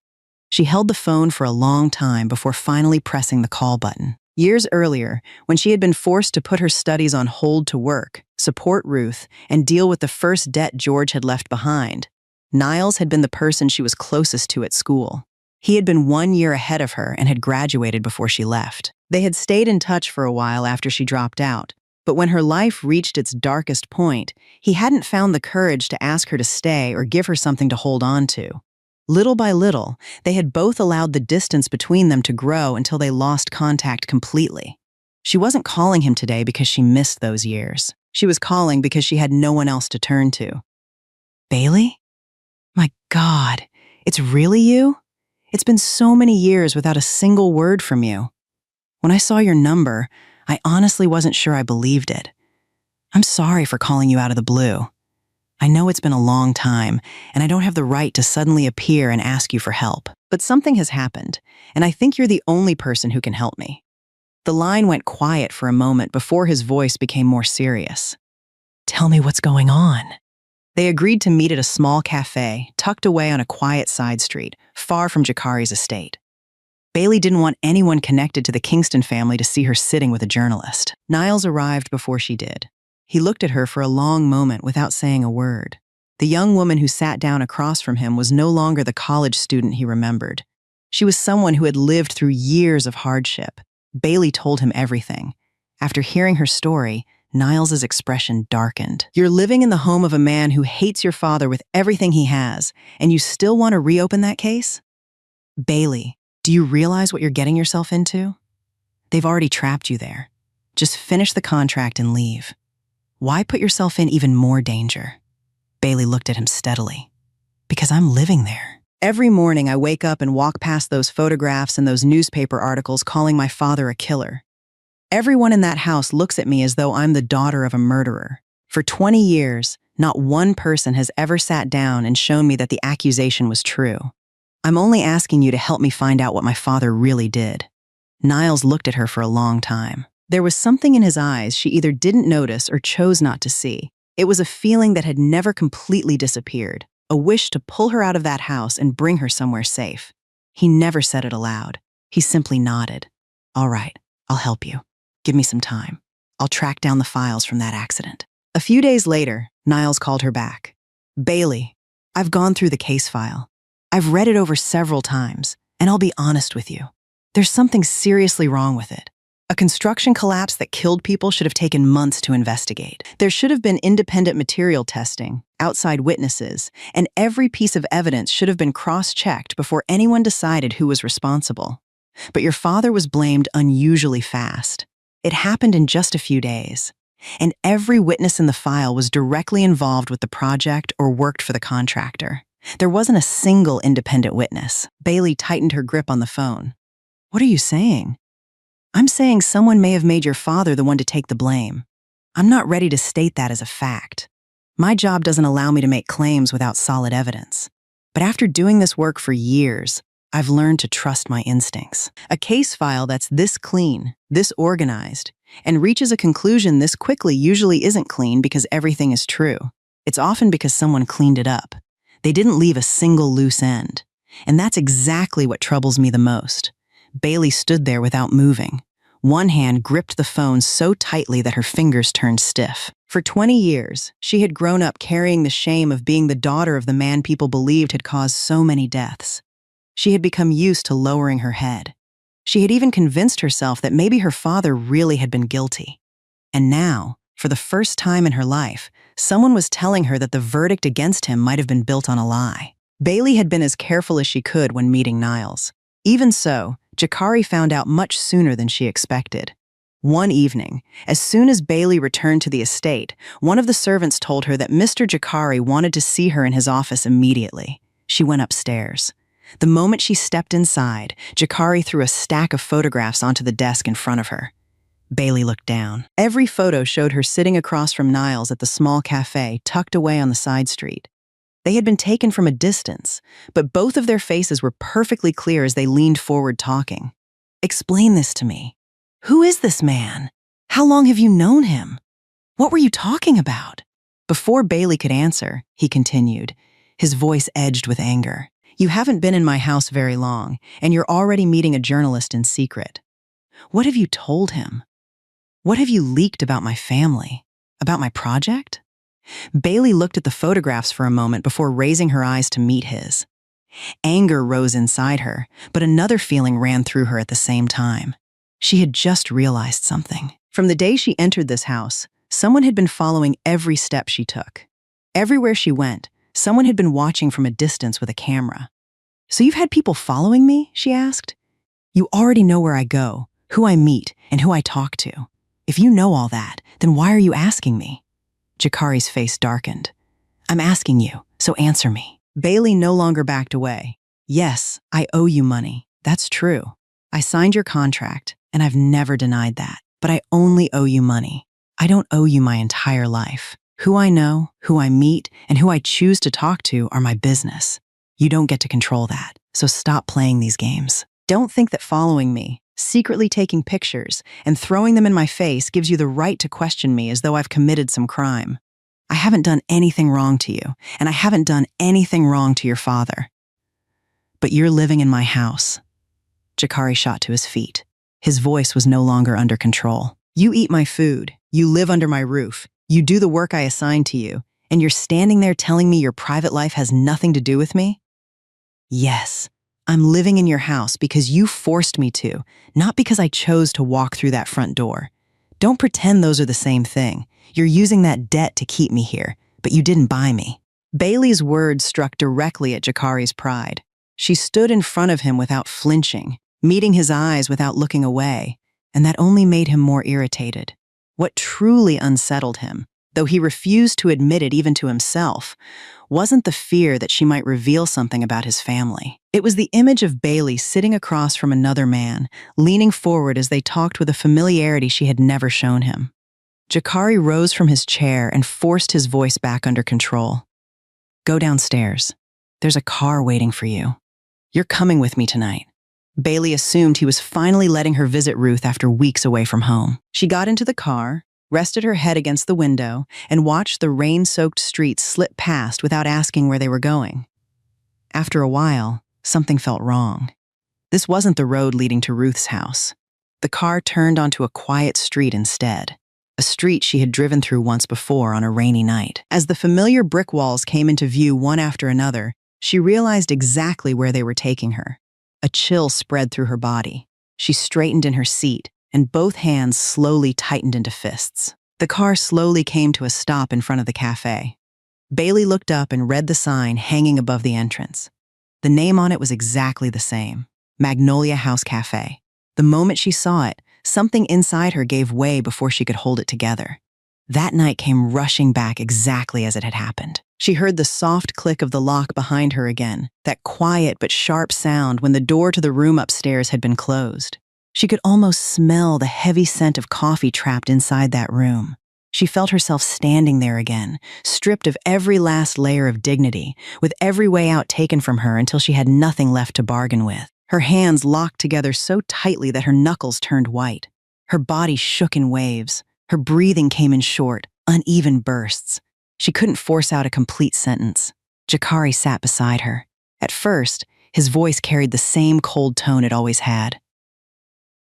She held the phone for a long time before finally pressing the call button. Years earlier, when she had been forced to put her studies on hold to work, support Ruth, and deal with the first debt George had left behind, Niles had been the person she was closest to at school. He had been 1 year ahead of her and had graduated before she left. They had stayed in touch for a while after she dropped out, but when her life reached its darkest point, he hadn't found the courage to ask her to stay or give her something to hold on to. Little by little, they had both allowed the distance between them to grow until they lost contact completely. She wasn't calling him today because she missed those years. She was calling because she had no one else to turn to. Bailey? My God, it's really you? It's been so many years without a single word from you. When I saw your number, I honestly wasn't sure I believed it. I'm sorry for calling you out of the blue. I know it's been a long time, and I don't have the right to suddenly appear and ask you for help. But something has happened, and I think you're the only person who can help me. The line went quiet for a moment before his voice became more serious. Tell me what's going on. They agreed to meet at a small cafe, tucked away on a quiet side street, far from Jakari's estate. Bailey didn't want anyone connected to the Kingston family to see her sitting with a journalist. Niles arrived before she did. He looked at her for a long moment without saying a word. The young woman who sat down across from him was no longer the college student he remembered. She was someone who had lived through years of hardship. Bailey told him everything. After hearing her story, Niles's expression darkened. You're living in the home of a man who hates your father with everything he has, and you still want to reopen that case? Bailey, do you realize what you're getting yourself into? They've already trapped you there. Just finish the contract and leave. Why put yourself in even more danger? Bailey looked at him steadily. Because I'm living there. Every morning I wake up and walk past those photographs and those newspaper articles calling my father a killer. Everyone in that house looks at me as though I'm the daughter of a murderer. For 20 years, not one person has ever sat down and shown me that the accusation was true. I'm only asking you to help me find out what my father really did. Niles looked at her for a long time. There was something in his eyes she either didn't notice or chose not to see. It was a feeling that had never completely disappeared, a wish to pull her out of that house and bring her somewhere safe. He never said it aloud. He simply nodded. All right, I'll help you. Give me some time. I'll track down the files from that accident. A few days later, Niles called her back. Bailey, I've gone through the case file. I've read it over several times, and I'll be honest with you. There's something seriously wrong with it. A construction collapse that killed people should have taken months to investigate. There should have been independent material testing, outside witnesses, and every piece of evidence should have been cross-checked before anyone decided who was responsible. But your father was blamed unusually fast. It happened in just a few days. And every witness in the file was directly involved with the project or worked for the contractor. There wasn't a single independent witness. Bailey tightened her grip on the phone. What are you saying? I'm saying someone may have made your father the one to take the blame. I'm not ready to state that as a fact. My job doesn't allow me to make claims without solid evidence. But after doing this work for years, I've learned to trust my instincts. A case file that's this clean, this organized, and reaches a conclusion this quickly usually isn't clean because everything is true. It's often because someone cleaned it up. They didn't leave a single loose end. And that's exactly what troubles me the most. Bailey stood there without moving. One hand gripped the phone so tightly that her fingers turned stiff. For 20 years, she had grown up carrying the shame of being the daughter of the man people believed had caused so many deaths. She had become used to lowering her head. She had even convinced herself that maybe her father really had been guilty. And now, for the first time in her life, someone was telling her that the verdict against him might have been built on a lie. Bailey had been as careful as she could when meeting Niles. Even so, Jakari found out much sooner than she expected. One evening, as soon as Bailey returned to the estate, one of the servants told her that Mr. Jakari wanted to see her in his office immediately. She went upstairs. The moment she stepped inside, Jakari threw a stack of photographs onto the desk in front of her. Bailey looked down. Every photo showed her sitting across from Niles at the small cafe tucked away on the side street. They had been taken from a distance, but both of their faces were perfectly clear as they leaned forward talking. "Explain this to me. Who is this man? How long have you known him? What were you talking about?" Before Bailey could answer, he continued, his voice edged with anger. "You haven't been in my house very long, and you're already meeting a journalist in secret. What have you told him? What have you leaked about my family? About my project?" Bailey looked at the photographs for a moment before raising her eyes to meet his. Anger rose inside her, but another feeling ran through her at the same time. She had just realized something. From the day she entered this house, someone had been following every step she took. Everywhere she went, someone had been watching from a distance with a camera. "So you've had people following me?" she asked. "You already know where I go, who I meet, and who I talk to. If you know all that, then why are you asking me?" Jakari's face darkened. "I'm asking you, so answer me." Bailey no longer backed away. "Yes, I owe you money. That's true. I signed your contract, and I've never denied that. But I only owe you money. I don't owe you my entire life. Who I know, who I meet, and who I choose to talk to are my business. You don't get to control that, so stop playing these games. Don't think that following me, secretly taking pictures, and throwing them in my face gives you the right to question me as though I've committed some crime. I haven't done anything wrong to you, and I haven't done anything wrong to your father. But you're living in my house." Jakari shot to his feet. His voice was no longer under control. "You eat my food, you live under my roof, you do the work I assigned to you, and you're standing there telling me your private life has nothing to do with me?" "Yes. I'm living in your house because you forced me to, not because I chose to walk through that front door. Don't pretend those are the same thing. You're using that debt to keep me here, but you didn't buy me." Bailey's words struck directly at Jakari's pride. She stood in front of him without flinching, meeting his eyes without looking away, and that only made him more irritated. What truly unsettled him, though he refused to admit it even to himself, wasn't the fear that she might reveal something about his family. It was the image of Bailey sitting across from another man, leaning forward as they talked with a familiarity she had never shown him. Jakari rose from his chair and forced his voice back under control. "Go downstairs. There's a car waiting for you. You're coming with me tonight." Bailey assumed he was finally letting her visit Ruth after weeks away from home. She got into the car, rested her head against the window, and watched the rain-soaked streets slip past without asking where they were going. After a while, something felt wrong. This wasn't the road leading to Ruth's house. The car turned onto a quiet street instead, a street she had driven through once before on a rainy night. As the familiar brick walls came into view one after another, she realized exactly where they were taking her. A chill spread through her body. She straightened in her seat, and both hands slowly tightened into fists. The car slowly came to a stop in front of the cafe. Bailey looked up and read the sign hanging above the entrance. The name on it was exactly the same, Magnolia House Cafe. The moment she saw it, something inside her gave way before she could hold it together. That night came rushing back exactly as it had happened. She heard the soft click of the lock behind her again, that quiet but sharp sound when the door to the room upstairs had been closed. She could almost smell the heavy scent of coffee trapped inside that room. She felt herself standing there again, stripped of every last layer of dignity, with every way out taken from her until she had nothing left to bargain with. Her hands locked together so tightly that her knuckles turned white. Her body shook in waves. Her breathing came in short, uneven bursts. She couldn't force out a complete sentence. Jakari sat beside her. At first, his voice carried the same cold tone it always had.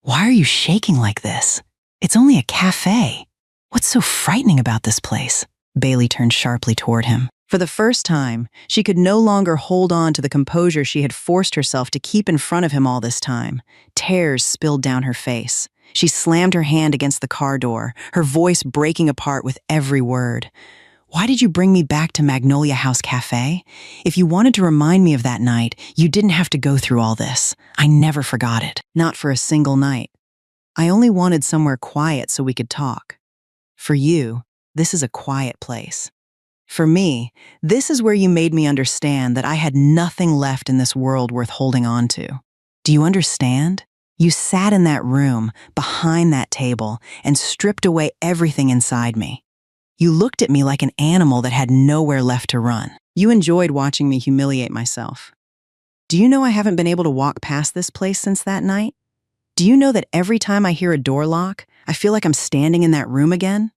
"Why are you shaking like this? It's only a cafe. What's so frightening about this place?" Bailey turned sharply toward him. For the first time, she could no longer hold on to the composure she had forced herself to keep in front of him all this time. Tears spilled down her face. She slammed her hand against the car door, her voice breaking apart with every word. "Why did you bring me back to Magnolia House Cafe? If you wanted to remind me of that night, you didn't have to go through all this. I never forgot it. Not for a single night. I only wanted somewhere quiet so we could talk. For you, this is a quiet place. For me, this is where you made me understand that I had nothing left in this world worth holding on to. Do you understand? You sat in that room, behind that table, and stripped away everything inside me. You looked at me like an animal that had nowhere left to run. You enjoyed watching me humiliate myself. Do you know I haven't been able to walk past this place since that night? Do you know that every time I hear a door lock, I feel like I'm standing in that room again?"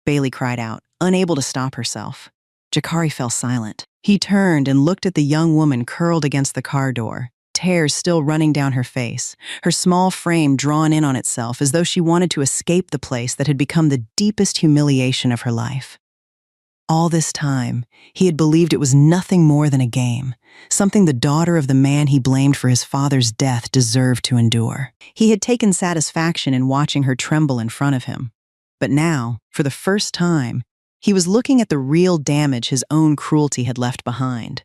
Bailey cried out, unable to stop herself. Jakari fell silent. He turned and looked at the young woman curled against the car door, tears still running down her face, her small frame drawn in on itself as though she wanted to escape the place that had become the deepest humiliation of her life. All this time, he had believed it was nothing more than a game, something the daughter of the man he blamed for his father's death deserved to endure. He had taken satisfaction in watching her tremble in front of him. But now, for the first time, he was looking at the real damage his own cruelty had left behind.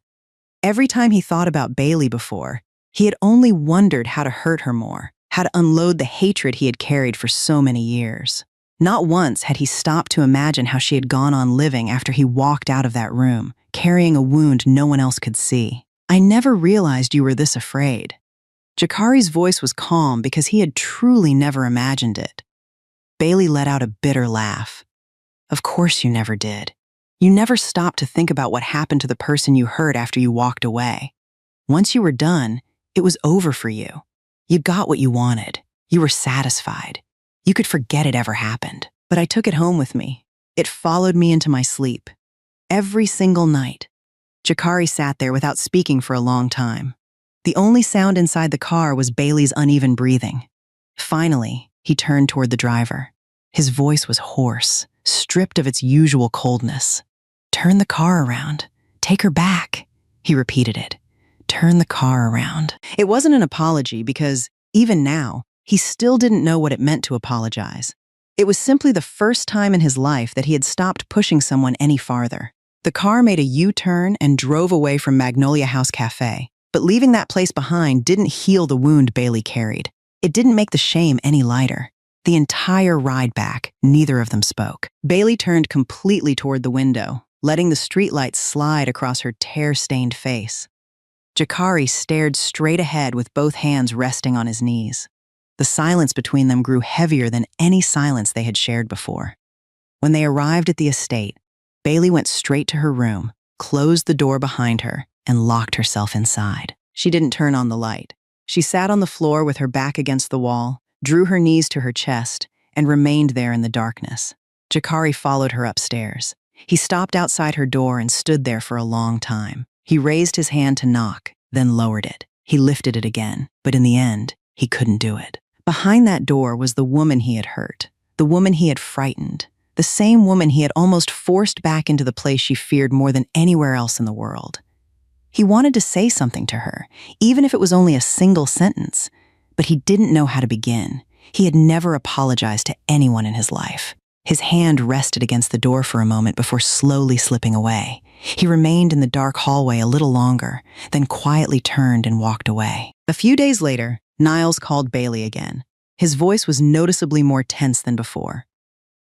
Every time he thought about Bailey before, he had only wondered how to hurt her more, how to unload the hatred he had carried for so many years. Not once had he stopped to imagine how she had gone on living after he walked out of that room, carrying a wound no one else could see. "I never realized you were this afraid." Jakari's voice was calm because he had truly never imagined it. Bailey let out a bitter laugh. "Of course you never did. You never stopped to think about what happened to the person you hurt after you walked away. Once you were done, it was over for you. You got what you wanted. You were satisfied. You could forget it ever happened. But I took it home with me. It followed me into my sleep. Every single night." Jakari sat there without speaking for a long time. The only sound inside the car was Bailey's uneven breathing. Finally, he turned toward the driver. His voice was hoarse, stripped of its usual coldness. "Turn the car around. Take her back." He repeated it. "Turn the car around." It wasn't an apology because, even now, he still didn't know what it meant to apologize. It was simply the first time in his life that he had stopped pushing someone any farther. The car made a U-turn and drove away from Magnolia House Cafe, but leaving that place behind didn't heal the wound Bailey carried. It didn't make the shame any lighter. The entire ride back, neither of them spoke. Bailey turned completely toward the window, letting the streetlights slide across her tear-stained face. Jakari stared straight ahead with both hands resting on his knees. The silence between them grew heavier than any silence they had shared before. When they arrived at the estate, Bailey went straight to her room, closed the door behind her, and locked herself inside. She didn't turn on the light. She sat on the floor with her back against the wall, drew her knees to her chest, and remained there in the darkness. Jakari followed her upstairs. He stopped outside her door and stood there for a long time. He raised his hand to knock, then lowered it. He lifted it again, but in the end, he couldn't do it. Behind that door was the woman he had hurt, the woman he had frightened, the same woman he had almost forced back into the place she feared more than anywhere else in the world. He wanted to say something to her, even if it was only a single sentence, but he didn't know how to begin. He had never apologized to anyone in his life. His hand rested against the door for a moment before slowly slipping away. He remained in the dark hallway a little longer, then quietly turned and walked away. A few days later, Niles called Bailey again. His voice was noticeably more tense than before.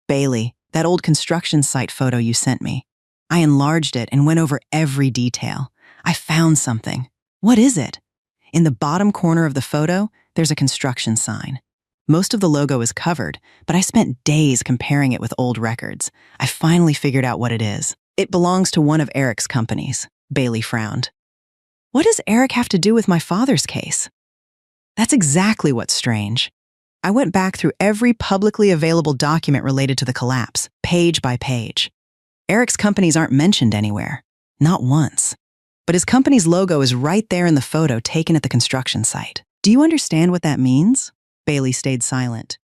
"Bailey, that old construction site photo you sent me. I enlarged it and went over every detail. I found something." "What is it?" "In the bottom corner of the photo, there's a construction sign. Most of the logo is covered, but I spent days comparing it with old records. I finally figured out what it is. It belongs to one of Eric's companies." Bailey frowned. "What does Eric have to do with my father's case?" "That's exactly what's strange. I went back through every publicly available document related to the collapse, page by page. Eric's companies aren't mentioned anywhere, not once. But his company's logo is right there in the photo taken at the construction site. Do you understand what that means?" Bailey stayed silent.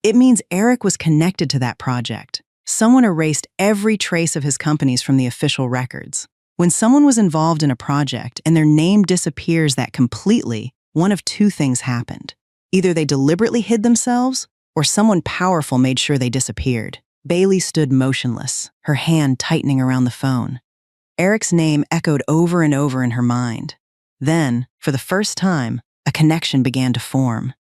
"It means Eric was connected to that project. Someone erased every trace of his companies from the official records. When someone was involved in a project and their name disappears that completely, one of two things happened. Either they deliberately hid themselves, or someone powerful made sure they disappeared. Bailey stood motionless, her hand tightening around the phone. Eric's name echoed over and over in her mind. Then, for the first time, a connection began to form.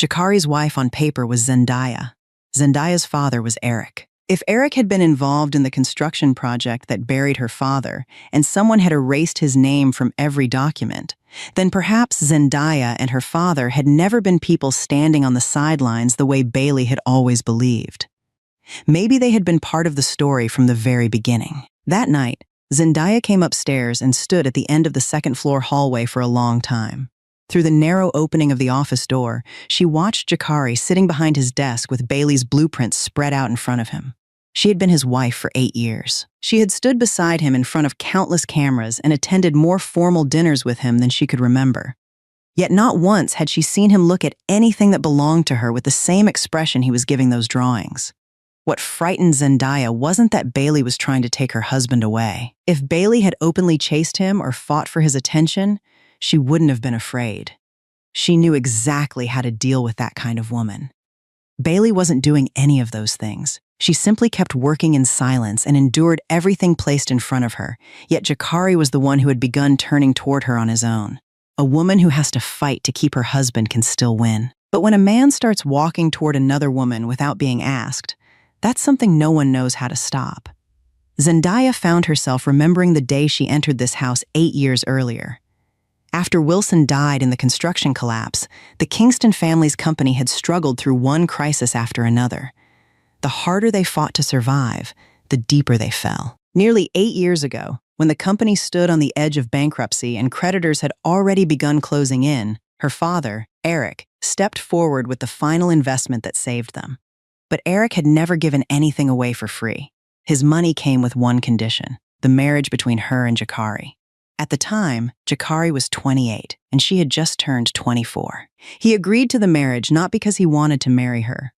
Jakari's wife on paper was Zendaya. Zendaya's father was Eric. If Eric had been involved in the construction project that buried her father, and someone had erased his name from every document, then perhaps Zendaya and her father had never been people standing on the sidelines the way Bailey had always believed. Maybe they had been part of the story from the very beginning. That night, Zendaya came upstairs and stood at the end of the second-floor hallway for a long time. Through the narrow opening of the office door, she watched Jakari sitting behind his desk with Bailey's blueprints spread out in front of him. She had been his wife for 8 years. She had stood beside him in front of countless cameras and attended more formal dinners with him than she could remember. Yet not once had she seen him look at anything that belonged to her with the same expression he was giving those drawings. What frightened Zendaya wasn't that Bailey was trying to take her husband away. If Bailey had openly chased him or fought for his attention, she wouldn't have been afraid. She knew exactly how to deal with that kind of woman. Bailey wasn't doing any of those things. She simply kept working in silence and endured everything placed in front of her, yet Jakari was the one who had begun turning toward her on his own. A woman who has to fight to keep her husband can still win. But when a man starts walking toward another woman without being asked, that's something no one knows how to stop. Zendaya found herself remembering the day she entered this house 8 years earlier. After Wilson died in the construction collapse, the Kingston family's company had struggled through one crisis after another. The harder they fought to survive, the deeper they fell. Nearly 8 years ago, when the company stood on the edge of bankruptcy and creditors had already begun closing in, her father, Eric, stepped forward with the final investment that saved them. But Eric had never given anything away for free. His money came with one condition: the marriage between her and Jakari. At the time, Jakari was 28, and she had just turned 24. He agreed to the marriage not because he wanted to marry her.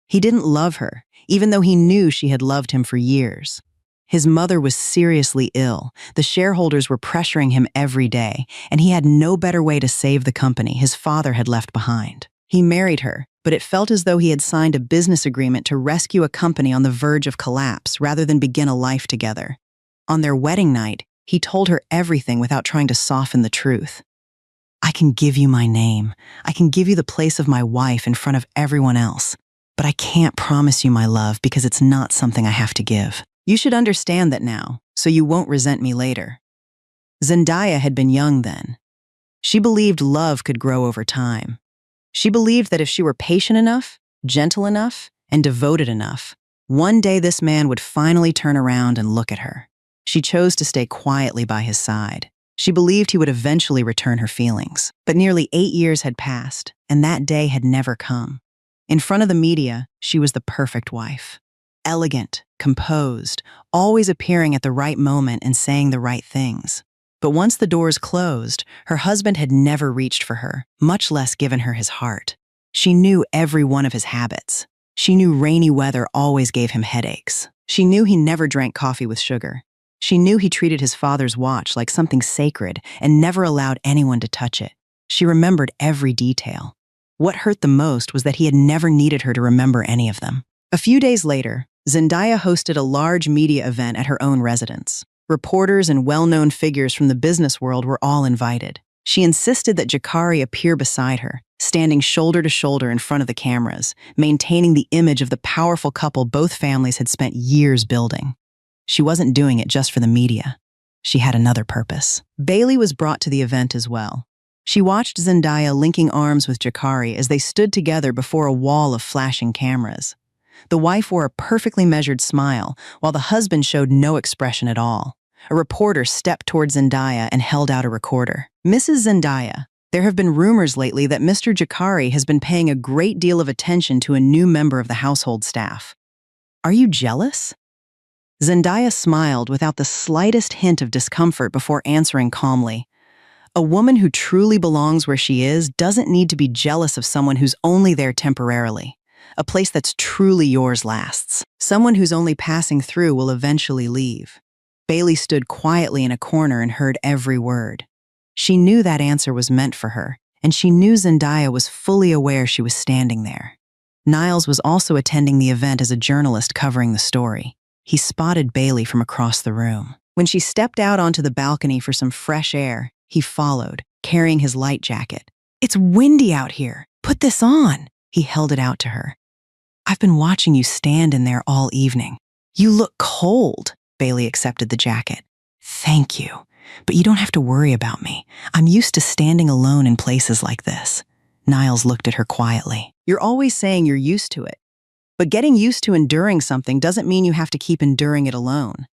He didn't love her, even though he knew she had loved him for years. His mother was seriously ill, the shareholders were pressuring him every day, and he had no better way to save the company his father had left behind. He married her, but it felt as though he had signed a business agreement to rescue a company on the verge of collapse rather than begin a life together. On their wedding night, he told her everything without trying to soften the truth. "I can give you my name. I can give you the place of my wife in front of everyone else. But I can't promise you my love because it's not something I have to give. You should understand that now, so you won't resent me later." Zendaya had been young then. She believed love could grow over time. She believed that if she were patient enough, gentle enough, and devoted enough, one day this man would finally turn around and look at her. She chose to stay quietly by his side. She believed he would eventually return her feelings. But nearly 8 years had passed, and that day had never come. In front of the media, she was the perfect wife. Elegant, composed, always appearing at the right moment and saying the right things. But once the doors closed, her husband had never reached for her, much less given her his heart. She knew every one of his habits. She knew rainy weather always gave him headaches. She knew he never drank coffee with sugar. She knew he treated his father's watch like something sacred and never allowed anyone to touch it. She remembered every detail. What hurt the most was that he had never needed her to remember any of them. A few days later, Zendaya hosted a large media event at her own residence. Reporters and well-known figures from the business world were all invited. She insisted that Jakari appear beside her, standing shoulder to shoulder in front of the cameras, maintaining the image of the powerful couple both families had spent years building. She wasn't doing it just for the media. She had another purpose. Bailey was brought to the event as well. She watched Zendaya linking arms with Jakari as they stood together before a wall of flashing cameras. The wife wore a perfectly measured smile, while the husband showed no expression at all. A reporter stepped toward Zendaya and held out a recorder. "Mrs. Zendaya, there have been rumors lately that Mr. Jakari has been paying a great deal of attention to a new member of the household staff. Are you jealous?" Zendaya smiled without the slightest hint of discomfort before answering calmly. "A woman who truly belongs where she is doesn't need to be jealous of someone who's only there temporarily. A place that's truly yours lasts." Someone who's only passing through will eventually leave. Bailey stood quietly in a corner and heard every word. She knew that answer was meant for her, and she knew Zendaya was fully aware she was standing there. Niles was also attending the event as a journalist covering the story. He spotted Bailey from across the room. When she stepped out onto the balcony for some fresh air, he followed, carrying his light jacket. "It's windy out here. Put this on." He held it out to her. "I've been watching you stand in there all evening. You look cold." Bailey accepted the jacket. "Thank you, but you don't have to worry about me. I'm used to standing alone in places like this." Niles looked at her quietly. "You're always saying you're used to it. But getting used to enduring something doesn't mean you have to keep enduring it alone."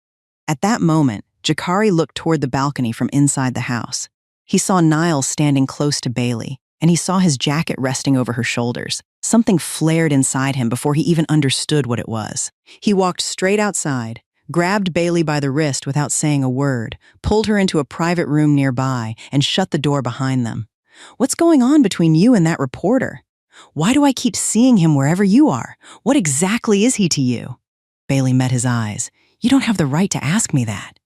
At that moment, Jakari looked toward the balcony from inside the house. He saw Niles standing close to Bailey, and he saw his jacket resting over her shoulders. Something flared inside him before he even understood what it was. He walked straight outside, grabbed Bailey by the wrist without saying a word, pulled her into a private room nearby, and shut the door behind them. "What's going on between you and that reporter? Why do I keep seeing him wherever you are? What exactly is he to you?" Bailey met his eyes. "You don't have the right to ask me that.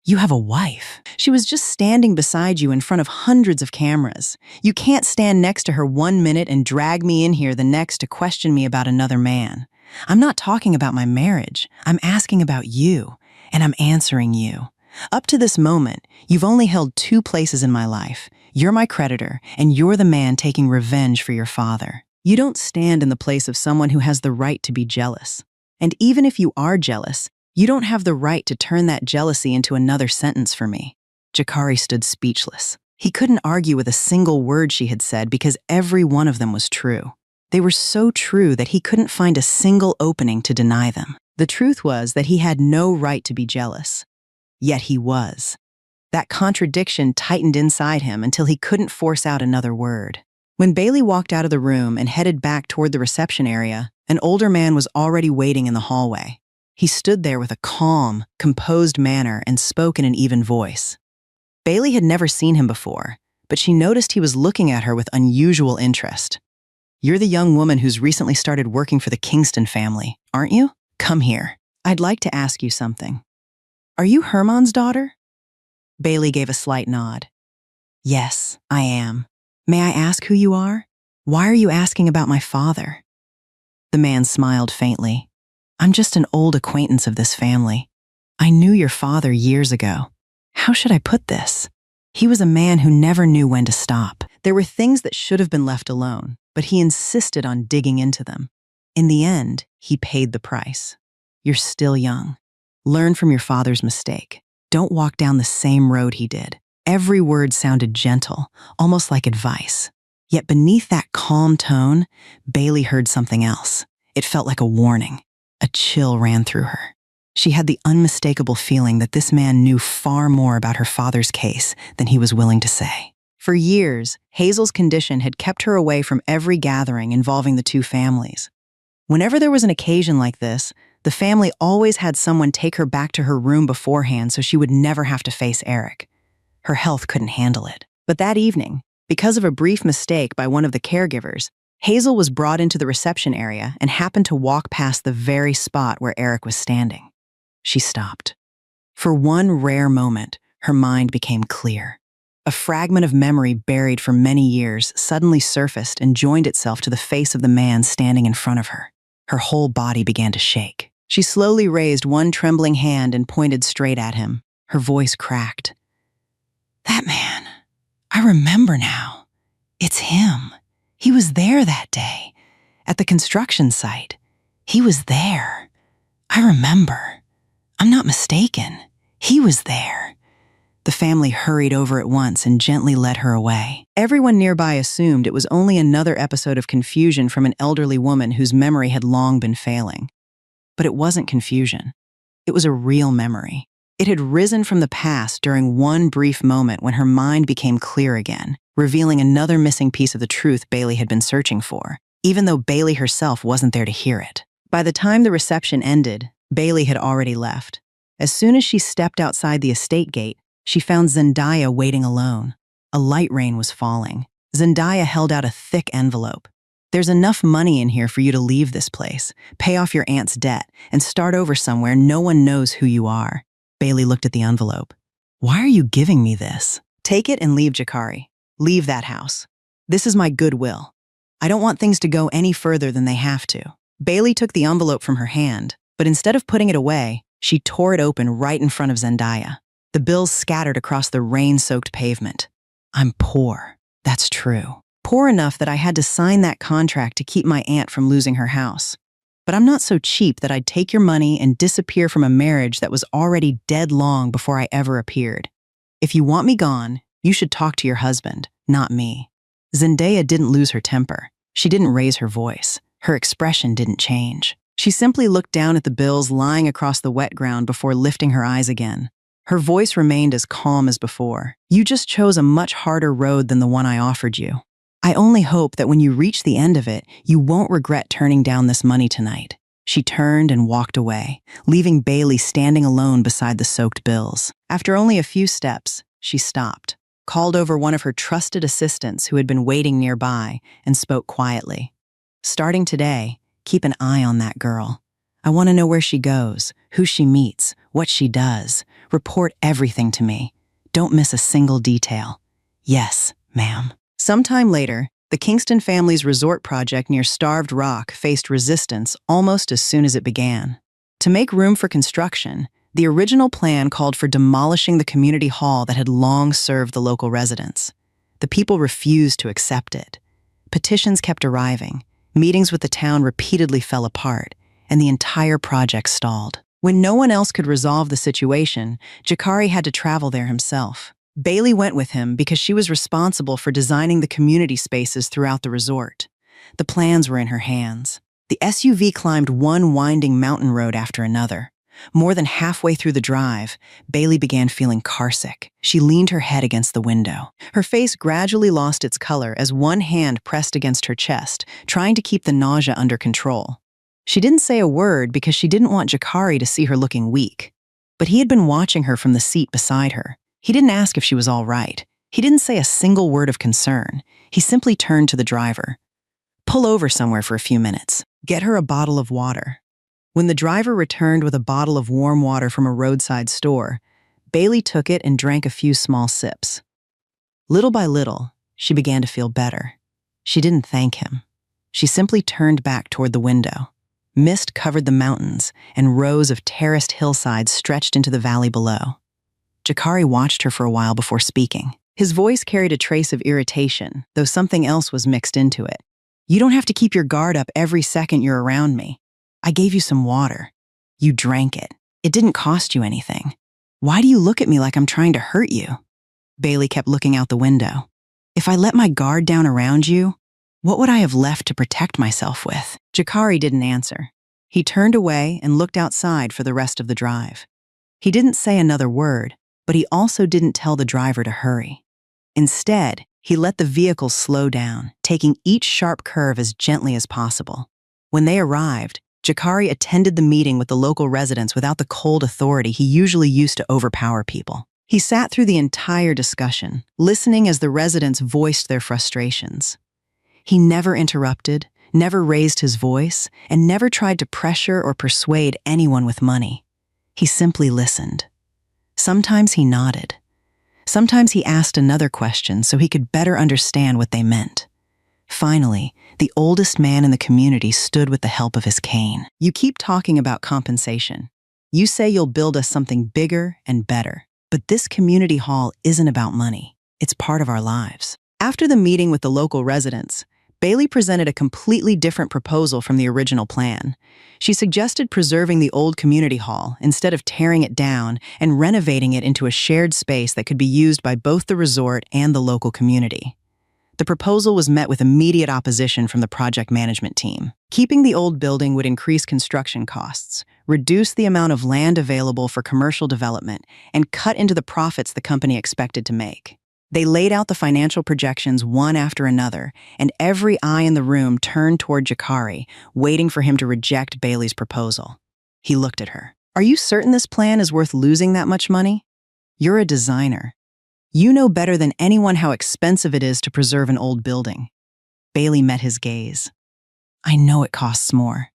You have a wife. She was just standing beside you in front of hundreds of cameras. You can't stand next to her 1 minute and drag me in here the next to question me about another man. I'm not talking about my marriage. I'm asking about you, and I'm answering you. Up to this moment, you've only held 2 places in my life. You're my creditor, and you're the man taking revenge for your father. You don't stand in the place of someone who has the right to be jealous. And even if you are jealous, you don't have the right to turn that jealousy into another sentence for me." Jakari stood speechless. He couldn't argue with a single word she had said because every one of them was true. They were so true that he couldn't find a single opening to deny them. The truth was that he had no right to be jealous. Yet he was. That contradiction tightened inside him until he couldn't force out another word. When Bailey walked out of the room and headed back toward the reception area, an older man was already waiting in the hallway. He stood there with a calm, composed manner and spoke in an even voice. Bailey had never seen him before, but she noticed he was looking at her with unusual interest. "You're the young woman who's recently started working for the Kingston family, aren't you? Come here. I'd like to ask you something. Are you Herman's daughter?" Bailey gave a slight nod. "Yes, I am. May I ask who you are? Why are you asking about my father?" The man smiled faintly. "I'm just an old acquaintance of this family. I knew your father years ago. How should I put this? He was a man who never knew when to stop. There were things that should have been left alone, but he insisted on digging into them. In the end, he paid the price. You're still young. Learn from your father's mistake. Don't walk down the same road he did." Every word sounded gentle, almost like advice. Yet beneath that calm tone, Bailey heard something else. It felt like a warning. A chill ran through her. She had the unmistakable feeling that this man knew far more about her father's case than he was willing to say. For years, Hazel's condition had kept her away from every gathering involving the 2 families. Whenever there was an occasion like this, the family always had someone take her back to her room beforehand so she would never have to face Eric. Her health couldn't handle it. But that evening, because of a brief mistake by one of the caregivers, Hazel was brought into the reception area and happened to walk past the very spot where Eric was standing. She stopped. For one rare moment, her mind became clear. A fragment of memory buried for many years suddenly surfaced and joined itself to the face of the man standing in front of her. Her whole body began to shake. She slowly raised one trembling hand and pointed straight at him. Her voice cracked. "That man. I remember now. It's him. He was there that day. At the construction site. He was there. I remember. I'm not mistaken. He was there." The family hurried over at once and gently led her away. Everyone nearby assumed it was only another episode of confusion from an elderly woman whose memory had long been failing. But it wasn't confusion. It was a real memory. It had risen from the past during one brief moment when her mind became clear again, revealing another missing piece of the truth Bailey had been searching for, even though Bailey herself wasn't there to hear it. By the time the reception ended, Bailey had already left. As soon as she stepped outside the estate gate, she found Zendaya waiting alone. A light rain was falling. Zendaya held out a thick envelope. There's enough money in here for you to leave this place, pay off your aunt's debt, and start over somewhere no one knows who you are. Bailey looked at the envelope. Why are you giving me this? Take it and leave, Jakari. Leave that house. This is my goodwill. I don't want things to go any further than they have to. Bailey took the envelope from her hand, but instead of putting it away, she tore it open right in front of Zendaya. The bills scattered across the rain-soaked pavement. I'm poor. That's true. Poor enough that I had to sign that contract to keep my aunt from losing her house. But I'm not so cheap that I'd take your money and disappear from a marriage that was already dead long before I ever appeared. If you want me gone, you should talk to your husband, not me. Zendaya didn't lose her temper. She didn't raise her voice. Her expression didn't change. She simply looked down at the bills lying across the wet ground before lifting her eyes again. Her voice remained as calm as before. You just chose a much harder road than the one I offered you. I only hope that when you reach the end of it, you won't regret turning down this money tonight. She turned and walked away, leaving Bailey standing alone beside the soaked bills. After only a few steps, she stopped, called over one of her trusted assistants who had been waiting nearby, and spoke quietly. Starting today, keep an eye on that girl. I want to know where she goes, who she meets, what she does. Report everything to me. Don't miss a single detail. Yes, ma'am. Sometime later, the Kingston family's resort project near Starved Rock faced resistance almost as soon as it began. To make room for construction, the original plan called for demolishing the community hall that had long served the local residents. The people refused to accept it. Petitions kept arriving, meetings with the town repeatedly fell apart, and the entire project stalled. When no one else could resolve the situation, Jakari had to travel there himself. Bailey went with him because she was responsible for designing the community spaces throughout the resort. The plans were in her hands. The SUV climbed one winding mountain road after another. More than halfway through the drive, Bailey began feeling carsick. She leaned her head against the window. Her face gradually lost its color as one hand pressed against her chest, trying to keep the nausea under control. She didn't say a word because she didn't want Jakari to see her looking weak. But he had been watching her from the seat beside her. He didn't ask if she was all right. He didn't say a single word of concern. He simply turned to the driver. Pull over somewhere for a few minutes. Get her a bottle of water. When the driver returned with a bottle of warm water from a roadside store, Bailey took it and drank a few small sips. Little by little, she began to feel better. She didn't thank him. She simply turned back toward the window. Mist covered the mountains, and rows of terraced hillsides stretched into the valley below. Jakari watched her for a while before speaking. His voice carried a trace of irritation, though something else was mixed into it. You don't have to keep your guard up every second you're around me. I gave you some water. You drank it. It didn't cost you anything. Why do you look at me like I'm trying to hurt you? Bailey kept looking out the window. If I let my guard down around you, what would I have left to protect myself with? Jakari didn't answer. He turned away and looked outside for the rest of the drive. He didn't say another word, but he also didn't tell the driver to hurry. Instead, he let the vehicle slow down, taking each sharp curve as gently as possible. When they arrived, Jakari attended the meeting with the local residents without the cold authority he usually used to overpower people. He sat through the entire discussion, listening as the residents voiced their frustrations. He never interrupted, never raised his voice, and never tried to pressure or persuade anyone with money. He simply listened. Sometimes he nodded. Sometimes he asked another question so he could better understand what they meant. Finally, the oldest man in the community stood with the help of his cane. You keep talking about compensation. You say you'll build us something bigger and better. But this community hall isn't about money. It's part of our lives. After the meeting with the local residents, Bailey presented a completely different proposal from the original plan. She suggested preserving the old community hall instead of tearing it down and renovating it into a shared space that could be used by both the resort and the local community. The proposal was met with immediate opposition from the project management team. Keeping the old building would increase construction costs, reduce the amount of land available for commercial development, and cut into the profits the company expected to make. They laid out the financial projections one after another, and every eye in the room turned toward Jakari, waiting for him to reject Bailey's proposal. He looked at her. Are you certain this plan is worth losing that much money? You're a designer. You know better than anyone how expensive it is to preserve an old building. Bailey met his gaze. I know it costs more.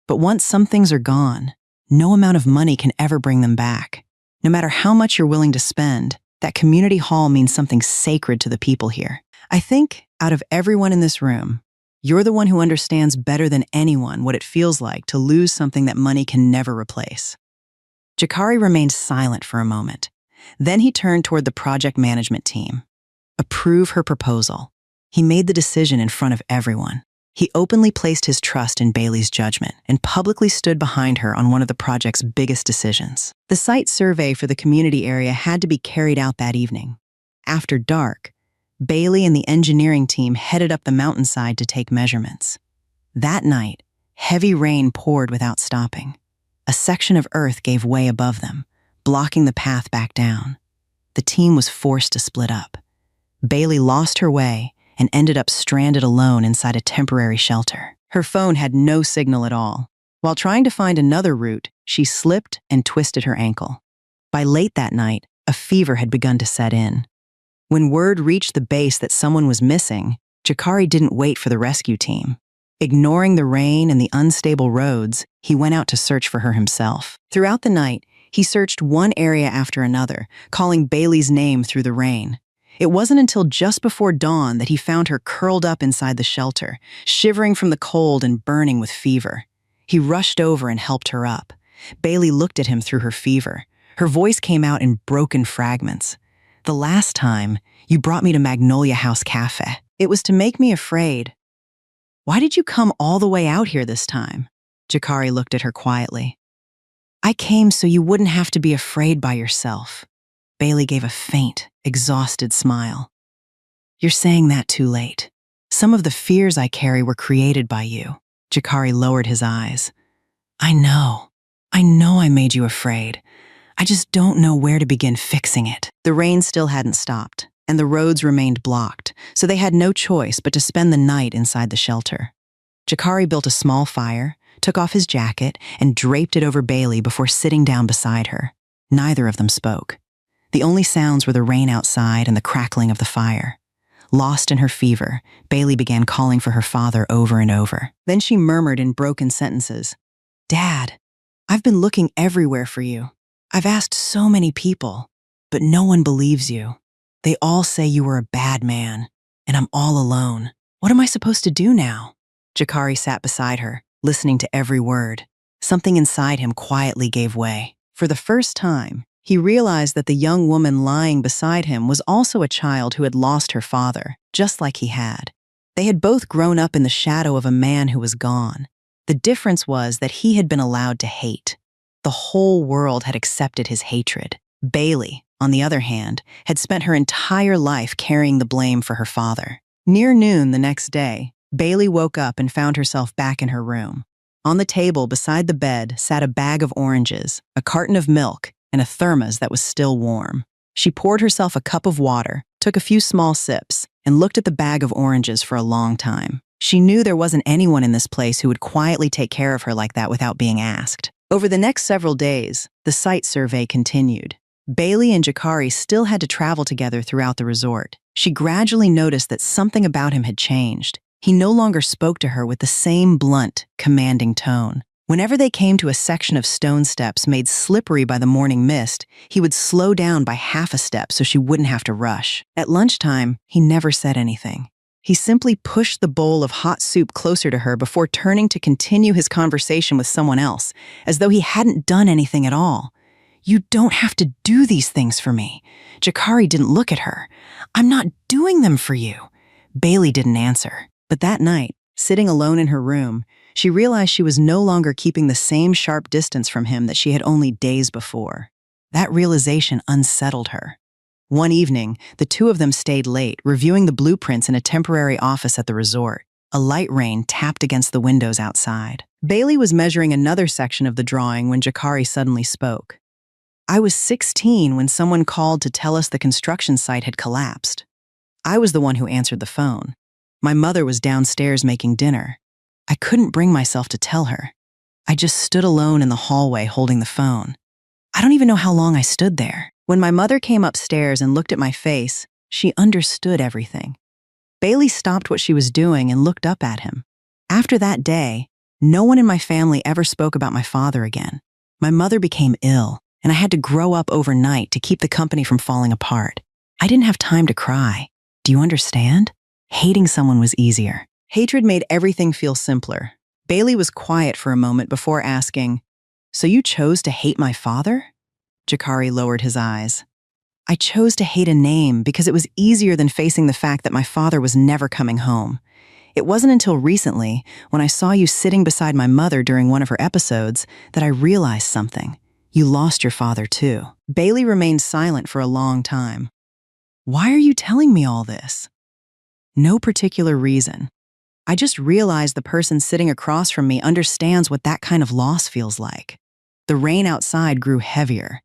But once some things are gone, no amount of money can ever bring them back. No matter how much you're willing to spend, that community hall means something sacred to the people here. I think, out of everyone in this room, you're the one who understands better than anyone what it feels like to lose something that money can never replace. Jakari remained silent for a moment. Then he turned toward the project management team. Approve her proposal. He made the decision in front of everyone. He openly placed his trust in Bailey's judgment and publicly stood behind her on one of the project's biggest decisions. The site survey for the community area had to be carried out that evening. After dark, Bailey and the engineering team headed up the mountainside to take measurements. That night, heavy rain poured without stopping. A section of earth gave way above them, blocking the path back down. The team was forced to split up. Bailey lost her way and ended up stranded alone inside a temporary shelter. Her phone had no signal at all. While trying to find another route, she slipped and twisted her ankle. By late that night, a fever had begun to set in. When word reached the base that someone was missing, Jakari didn't wait for the rescue team. Ignoring the rain and the unstable roads, he went out to search for her himself. Throughout the night, he searched one area after another, calling Bailey's name through the rain. It wasn't until just before dawn that he found her curled up inside the shelter, shivering from the cold and burning with fever. He rushed over and helped her up. Bailey looked at him through her fever. Her voice came out in broken fragments. "The last time, you brought me to Magnolia House Cafe. It was to make me afraid. Why did you come all the way out here this time?" Jakari looked at her quietly. "I came so you wouldn't have to be afraid by yourself." Bailey gave a faint, exhausted smile. "You're saying that too late. Some of the fears I carry were created by you." Jakari lowered his eyes. I know I made you afraid. I just don't know where to begin fixing it." The rain still hadn't stopped, and the roads remained blocked, so they had no choice but to spend the night inside the shelter. Jakari built a small fire, took off his jacket, and draped it over Bailey before sitting down beside her. Neither of them spoke. The only sounds were the rain outside and the crackling of the fire. Lost in her fever, Bailey began calling for her father over and over. Then she murmured in broken sentences, "Dad, I've been looking everywhere for you. I've asked so many people, but no one believes you. They all say you were a bad man, and I'm all alone. What am I supposed to do now?" Jakari sat beside her, listening to every word. Something inside him quietly gave way. For the first time, he realized that the young woman lying beside him was also a child who had lost her father, just like he had. They had both grown up in the shadow of a man who was gone. The difference was that he had been allowed to hate. The whole world had accepted his hatred. Bailey, on the other hand, had spent her entire life carrying the blame for her father. Near noon the next day, Bailey woke up and found herself back in her room. On the table beside the bed sat a bag of oranges, a carton of milk, and a thermos that was still warm. She poured herself a cup of water, took a few small sips, and looked at the bag of oranges for a long time. She knew there wasn't anyone in this place who would quietly take care of her like that without being asked. Over the next several days, the site survey continued. Bailey and Jakari still had to travel together throughout the resort. She gradually noticed that something about him had changed. He no longer spoke to her with the same blunt, commanding tone. Whenever they came to a section of stone steps made slippery by the morning mist, he would slow down by half a step so she wouldn't have to rush. At lunchtime, he never said anything. He simply pushed the bowl of hot soup closer to her before turning to continue his conversation with someone else, as though he hadn't done anything at all. "You don't have to do these things for me." Jakari didn't look at her. "I'm not doing them for you." Bailey didn't answer. But that night, sitting alone in her room, she realized she was no longer keeping the same sharp distance from him that she had only days before. That realization unsettled her. One evening, the two of them stayed late, reviewing the blueprints in a temporary office at the resort. A light rain tapped against the windows outside. Bailey was measuring another section of the drawing when Jakari suddenly spoke. "I was 16 when someone called to tell us the construction site had collapsed. I was the one who answered the phone. My mother was downstairs making dinner. I couldn't bring myself to tell her. I just stood alone in the hallway holding the phone. I don't even know how long I stood there. When my mother came upstairs and looked at my face, she understood everything." Bailey stopped what she was doing and looked up at him. After that day, no one in my family ever spoke about my father again. My mother became ill, and I had to grow up overnight to keep the company from falling apart. I didn't have time to cry. Do you understand? Hating someone was easier. Hatred made everything feel simpler. Bailey was quiet for a moment before asking, "So you chose to hate my father?" Jakari lowered his eyes. "I chose to hate a name because it was easier than facing the fact that my father was never coming home. It wasn't until recently, when I saw you sitting beside my mother during one of her episodes, that I realized something. You lost your father too." Bailey remained silent for a long time. "Why are you telling me all this?" "No particular reason. I just realized the person sitting across from me understands what that kind of loss feels like." The rain outside grew heavier.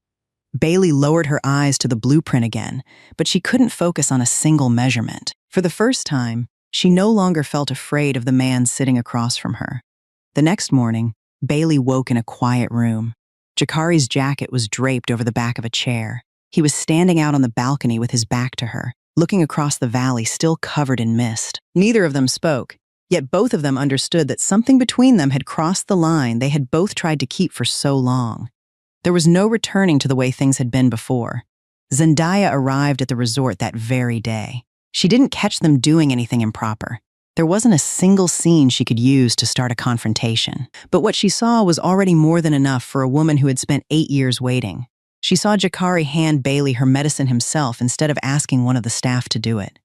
Bailey lowered her eyes to the blueprint again, but she couldn't focus on a single measurement. For the first time, she no longer felt afraid of the man sitting across from her. The next morning, Bailey woke in a quiet room. Jakari's jacket was draped over the back of a chair. He was standing out on the balcony with his back to her, looking across the valley still covered in mist. Neither of them spoke, yet both of them understood that something between them had crossed the line they had both tried to keep for so long. There was no returning to the way things had been before. Zendaya arrived at the resort that very day. She didn't catch them doing anything improper. There wasn't a single scene she could use to start a confrontation. But what she saw was already more than enough for a woman who had spent 8 years waiting. She saw Jakari hand Bailey her medicine himself instead of asking one of the staff to do it.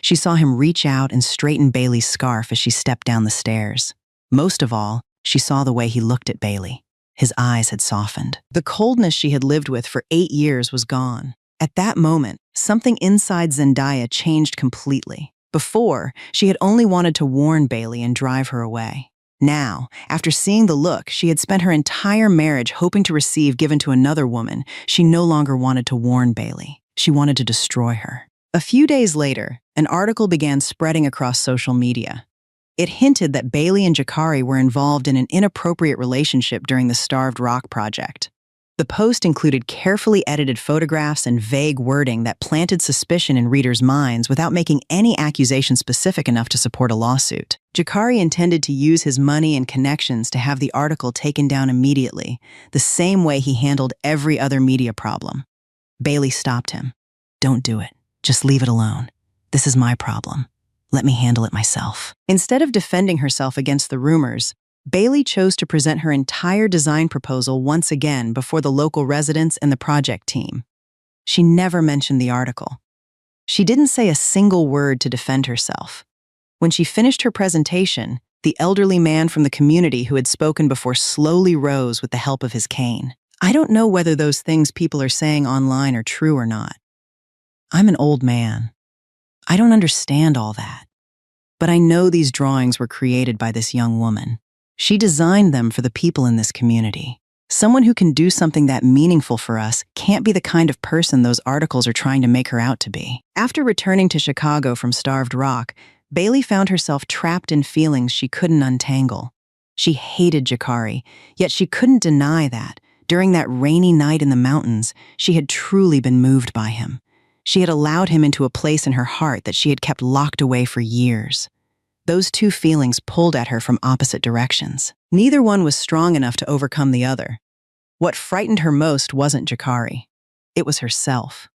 She saw him reach out and straighten Bailey's scarf as she stepped down the stairs. Most of all, she saw the way he looked at Bailey. His eyes had softened. The coldness she had lived with for 8 years was gone. At that moment, something inside Zendaya changed completely. Before, she had only wanted to warn Bailey and drive her away. Now, after seeing the look she had spent her entire marriage hoping to receive given to another woman, she no longer wanted to warn Bailey. She wanted to destroy her. A few days later, an article began spreading across social media. It hinted that Bailey and Jakari were involved in an inappropriate relationship during the Starved Rock project. The post included carefully edited photographs and vague wording that planted suspicion in readers' minds without making any accusation specific enough to support a lawsuit. Jakari intended to use his money and connections to have the article taken down immediately, the same way he handled every other media problem. Bailey stopped him. "Don't do it. Just leave it alone. This is my problem. Let me handle it myself." Instead of defending herself against the rumors, Bailey chose to present her entire design proposal once again before the local residents and the project team. She never mentioned the article. She didn't say a single word to defend herself. When she finished her presentation, the elderly man from the community who had spoken before slowly rose with the help of his cane. "I don't know whether those things people are saying online are true or not. I'm an old man. I don't understand all that. But I know these drawings were created by this young woman. She designed them for the people in this community. Someone who can do something that meaningful for us can't be the kind of person those articles are trying to make her out to be." After returning to Chicago from Starved Rock, Bailey found herself trapped in feelings she couldn't untangle. She hated Jakari, yet she couldn't deny that, during that rainy night in the mountains, she had truly been moved by him. She had allowed him into a place in her heart that she had kept locked away for years. Those two feelings pulled at her from opposite directions. Neither one was strong enough to overcome the other. What frightened her most wasn't Jakari. It was herself.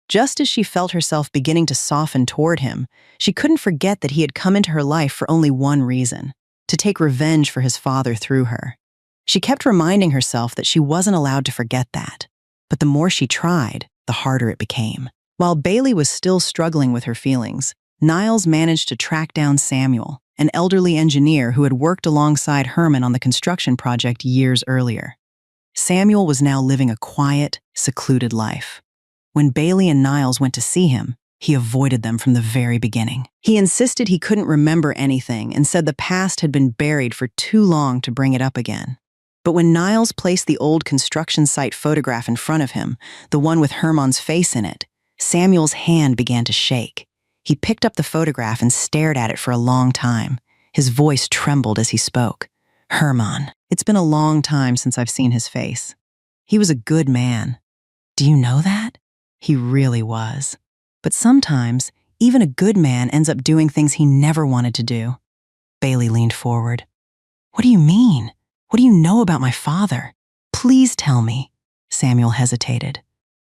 Just as she felt herself beginning to soften toward him, she couldn't forget that he had come into her life for only one reason: to take revenge for his father through her. She kept reminding herself that she wasn't allowed to forget that. But the more she tried, the harder it became. While Bailey was still struggling with her feelings, Niles managed to track down Samuel, an elderly engineer who had worked alongside Herman on the construction project years earlier. Samuel was now living a quiet, secluded life. When Bailey and Niles went to see him, he avoided them from the very beginning. He insisted he couldn't remember anything and said the past had been buried for too long to bring it up again. But when Niles placed the old construction site photograph in front of him, the one with Herman's face in it, Samuel's hand began to shake. He picked up the photograph and stared at it for a long time. His voice trembled as he spoke. "Herman, it's been a long time since I've seen his face. He was a good man. Do you know that? He really was. But sometimes, even a good man ends up doing things he never wanted to do. Bailey leaned forward. What do you mean? What do you know about my father? Please tell me. Samuel hesitated.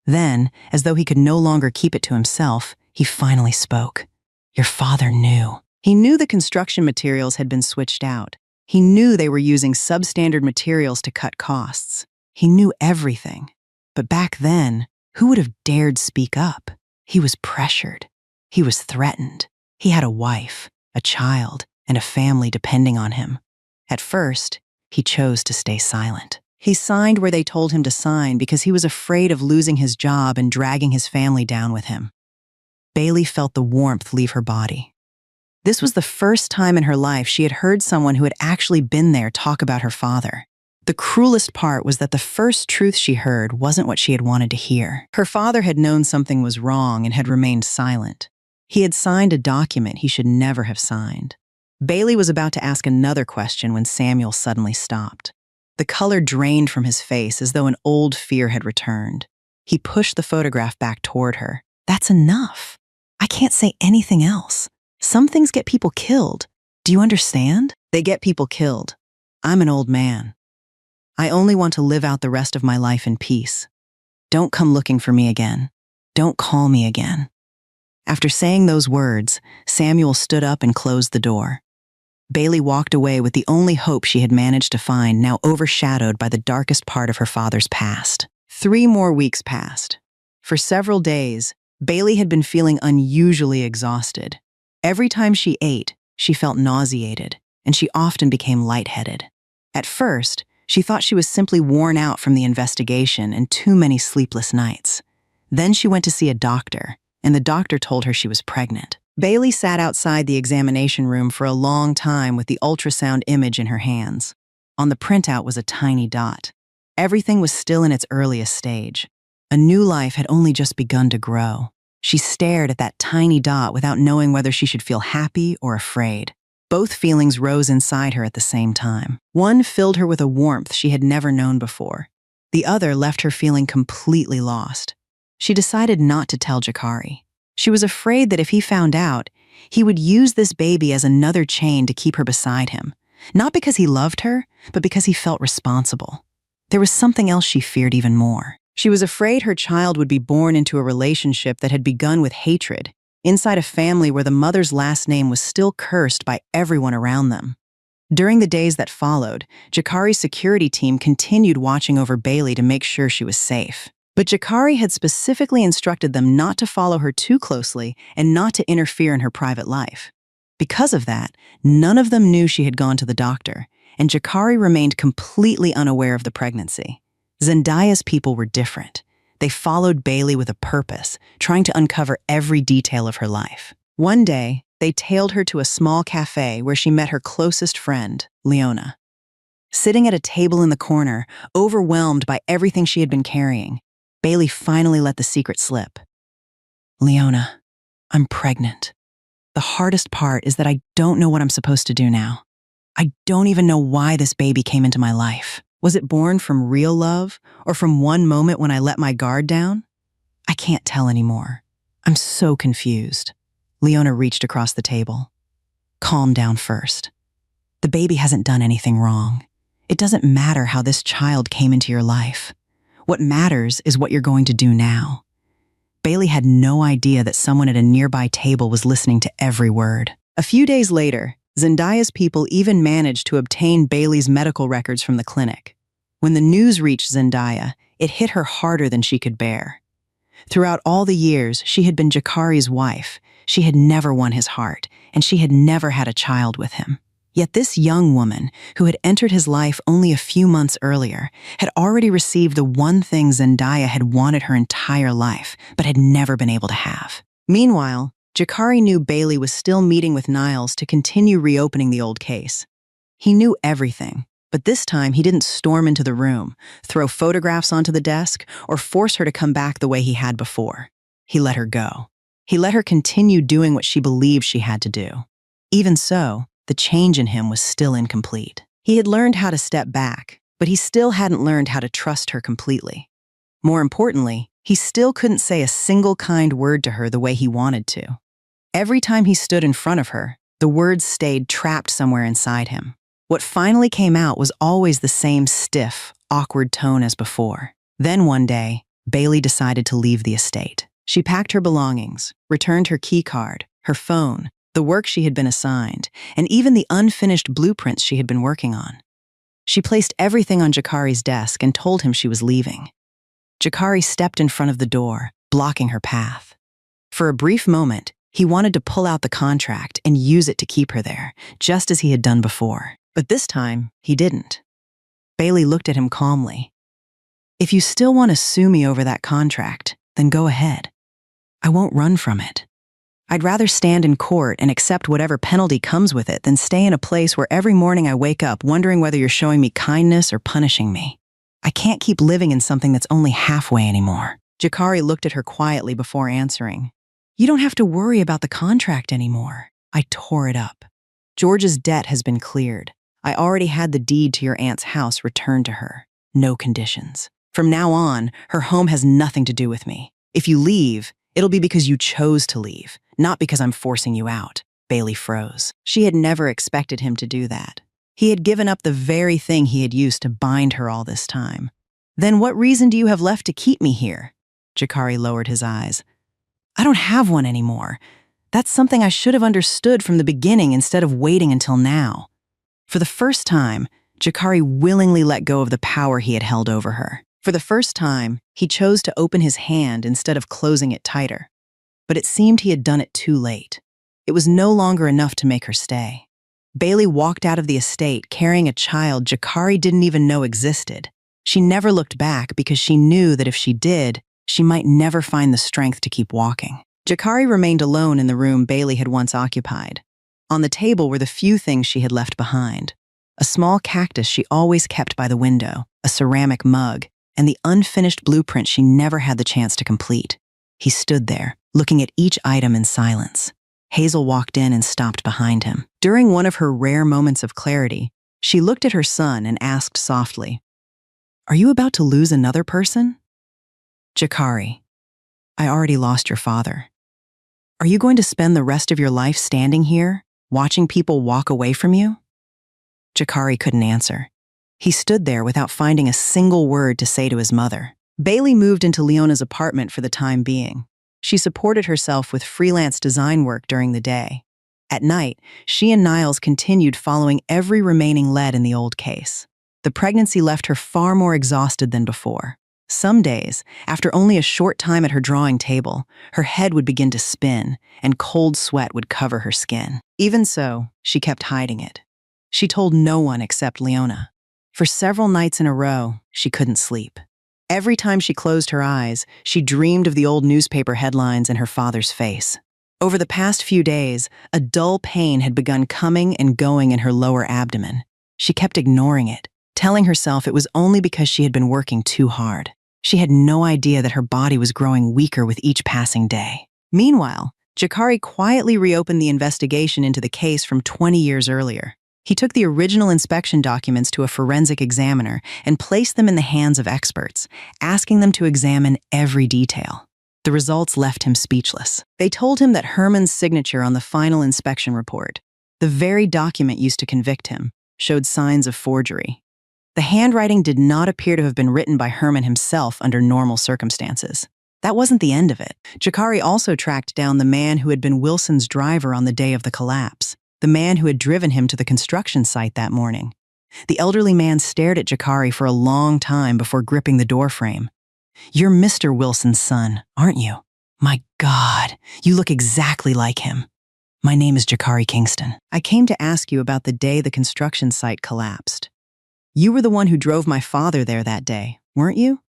Then, as though he could no longer keep it to himself, he finally spoke. Your father knew. He knew the construction materials had been switched out. He knew they were using substandard materials to cut costs. He knew everything. But back then, who would have dared speak up? He was pressured. He was threatened. He had a wife, a child, and a family depending on him. At first, he chose to stay silent. He signed where they told him to sign because he was afraid of losing his job and dragging his family down with him. Bailey felt the warmth leave her body. This was the first time in her life she had heard someone who had actually been there talk about her father. The cruelest part was that the first truth she heard wasn't what she had wanted to hear. Her father had known something was wrong and had remained silent. He had signed a document he should never have signed. Bailey was about to ask another question when Samuel suddenly stopped. The color drained from his face as though an old fear had returned. He pushed the photograph back toward her. That's enough. I can't say anything else. Some things get people killed. Do you understand? They get people killed. I'm an old man. I only want to live out the rest of my life in peace. Don't come looking for me again. Don't call me again. After saying those words, Samuel stood up and closed the door. Bailey walked away with the only hope she had managed to find now overshadowed by the darkest part of her father's past. 3 more weeks passed. For several days, Bailey had been feeling unusually exhausted. Every time she ate, she felt nauseated, and she often became lightheaded. At first, she thought she was simply worn out from the investigation and too many sleepless nights. Then she went to see a doctor, and the doctor told her she was pregnant. Bailey sat outside the examination room for a long time with the ultrasound image in her hands. On the printout was a tiny dot. Everything was still in its earliest stage. A new life had only just begun to grow. She stared at that tiny dot without knowing whether she should feel happy or afraid. Both feelings rose inside her at the same time. One filled her with a warmth she had never known before. The other left her feeling completely lost. She decided not to tell Jakari. She was afraid that if he found out, he would use this baby as another chain to keep her beside him. Not because he loved her, but because he felt responsible. There was something else she feared even more. She was afraid her child would be born into a relationship that had begun with hatred, inside a family where the mother's last name was still cursed by everyone around them. During the days that followed, Jakari's security team continued watching over Bailey to make sure she was safe. But Jakari had specifically instructed them not to follow her too closely and not to interfere in her private life. Because of that, none of them knew she had gone to the doctor, and Jakari remained completely unaware of the pregnancy. Zendaya's people were different. They followed Bailey with a purpose, trying to uncover every detail of her life. One day, they tailed her to a small cafe where she met her closest friend, Leona. Sitting at a table in the corner, overwhelmed by everything she had been carrying, Bailey finally let the secret slip. Leona, I'm pregnant. The hardest part is that I don't know what I'm supposed to do now. I don't even know why this baby came into my life. Was it born from real love or from one moment when I let my guard down? I can't tell anymore. I'm so confused. Leona reached across the table. Calm down first. The baby hasn't done anything wrong. It doesn't matter how this child came into your life. What matters is what you're going to do now. Bailey had no idea that someone at a nearby table was listening to every word. A few days later, Zendaya's people even managed to obtain Bailey's medical records from the clinic. When the news reached Zendaya, it hit her harder than she could bear. Throughout all the years she had been Jakari's wife, she had never won his heart, and she had never had a child with him. Yet this young woman, who had entered his life only a few months earlier, had already received the one thing Zendaya had wanted her entire life, but had never been able to have. Meanwhile, Jakari knew Bailey was still meeting with Niles to continue reopening the old case. He knew everything, but this time he didn't storm into the room, throw photographs onto the desk, or force her to come back the way he had before. He let her go. He let her continue doing what she believed she had to do. Even so, the change in him was still incomplete. He had learned how to step back, but he still hadn't learned how to trust her completely. More importantly, he still couldn't say a single kind word to her the way he wanted to. Every time he stood in front of her, the The words stayed trapped somewhere inside him. What finally came out was always the same stiff, awkward tone as before. Then one day, Bailey decided to leave the estate. She packed her belongings, returned her key card, her phone, the work she had been assigned, and even the unfinished blueprints she had been working on. She placed everything on Jakari's desk and told him she was leaving. Jakari stepped in front of the door, blocking her path. For a brief moment, he wanted to pull out the contract and use it to keep her there, just as he had done before. But this time, he didn't. Bailey looked at him calmly. "If you still want to sue me over that contract, then go ahead. I won't run from it. I'd rather stand in court and accept whatever penalty comes with it than stay in a place where every morning I wake up wondering whether you're showing me kindness or punishing me. I can't keep living in something that's only halfway anymore." Jakari looked at her quietly before answering. "You don't have to worry about the contract anymore. I tore it up. George's debt has been cleared. I already had the deed to your aunt's house returned to her. No conditions. From now on, her home has nothing to do with me. If you leave, it'll be because you chose to leave, not because I'm forcing you out." Bailey froze. She had never expected him to do that. He had given up the very thing he had used to bind her all this time. "Then what reason do you have left to keep me here?" Jakari lowered his eyes. "I don't have one anymore. That's something I should have understood from the beginning instead of waiting until now." For the first time, Jakari willingly let go of the power he had held over her. For the first time, he chose to open his hand instead of closing it tighter. But it seemed he had done it too late. It was no longer enough to make her stay. Bailey walked out of the estate carrying a child Jakari didn't even know existed. She never looked back because she knew that if she did, she might never find the strength to keep walking. Jakari remained alone in the room Bailey had once occupied. On the table were the few things she had left behind. A small cactus she always kept by the window, a ceramic mug, and the unfinished blueprint she never had the chance to complete. He stood there, looking at each item in silence. Hazel walked in and stopped behind him. During one of her rare moments of clarity, she looked at her son and asked softly, "Are you about to lose another person?" "Jakari, I already lost your father. Are you going to spend the rest of your life standing here, watching people walk away from you?" Jakari couldn't answer. He stood there without finding a single word to say to his mother. Bailey moved into Leona's apartment for the time being. She supported herself with freelance design work during the day. At night, she and Niles continued following every remaining lead in the old case. The pregnancy left her far more exhausted than before. Some days, after only a short time at her drawing table, her head would begin to spin and cold sweat would cover her skin. Even so, she kept hiding it. She told no one except Leona. For several nights in a row, she couldn't sleep. Every time she closed her eyes, she dreamed of the old newspaper headlines and her father's face. Over the past few days, a dull pain had begun coming and going in her lower abdomen. She kept ignoring it, telling herself it was only because she had been working too hard. She had no idea that her body was growing weaker with each passing day. Meanwhile, Jakari quietly reopened the investigation into the case from 20 years earlier. He took the original inspection documents to a forensic examiner and placed them in the hands of experts, asking them to examine every detail. The results left him speechless. They told him that Herman's signature on the final inspection report, the very document used to convict him, showed signs of forgery. The handwriting did not appear to have been written by Herman himself under normal circumstances. That wasn't the end of it. Jakari also tracked down the man who had been Wilson's driver on the day of the collapse, the man who had driven him to the construction site that morning. The elderly man stared at Jakari for a long time before gripping the doorframe. "You're Mr. Wilson's son, aren't you? My God, you look exactly like him. My name is Jakari Kingston. I came to ask you about the day the construction site collapsed. You were the one who drove my father there that day, weren't you?"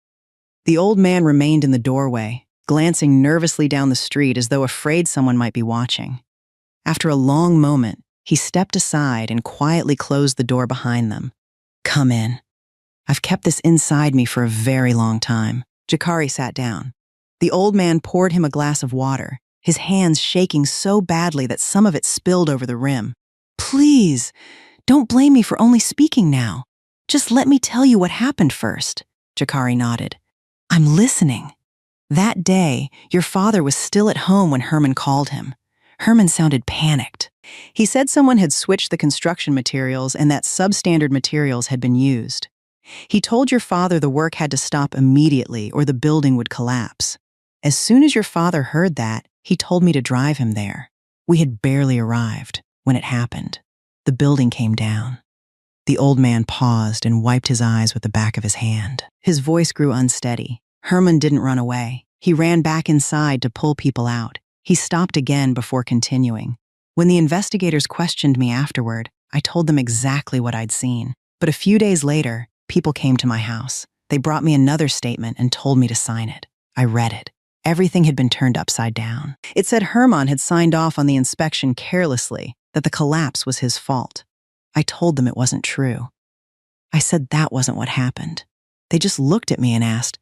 The old man remained in the doorway, glancing nervously down the street as though afraid someone might be watching. After a long moment, he stepped aside and quietly closed the door behind them. "Come in. I've kept this inside me for a very long time." Jakari sat down. The old man poured him a glass of water, his hands shaking so badly that some of it spilled over the rim. "Please, don't blame me for only speaking now. Just let me tell you what happened first." Jakari nodded. "I'm listening. That day, your father was still at home when Herman called him. Herman sounded panicked. He said someone had switched the construction materials and that substandard materials had been used. He told your father the work had to stop immediately or the building would collapse. As soon as your father heard that, he told me to drive him there. We had barely arrived when it happened. The building came down. The old man paused and wiped his eyes with the back of his hand. His voice grew unsteady. Herman didn't run away. He ran back inside to pull people out. He stopped again before continuing. When the investigators questioned me afterward, I told them exactly what I'd seen. But a few days later, people came to my house. They brought me another statement and told me to sign it. I read it. Everything had been turned upside down. It said Herman had signed off on the inspection carelessly, that the collapse was his fault. I told them it wasn't true. I said that wasn't what happened. They just looked at me and asked,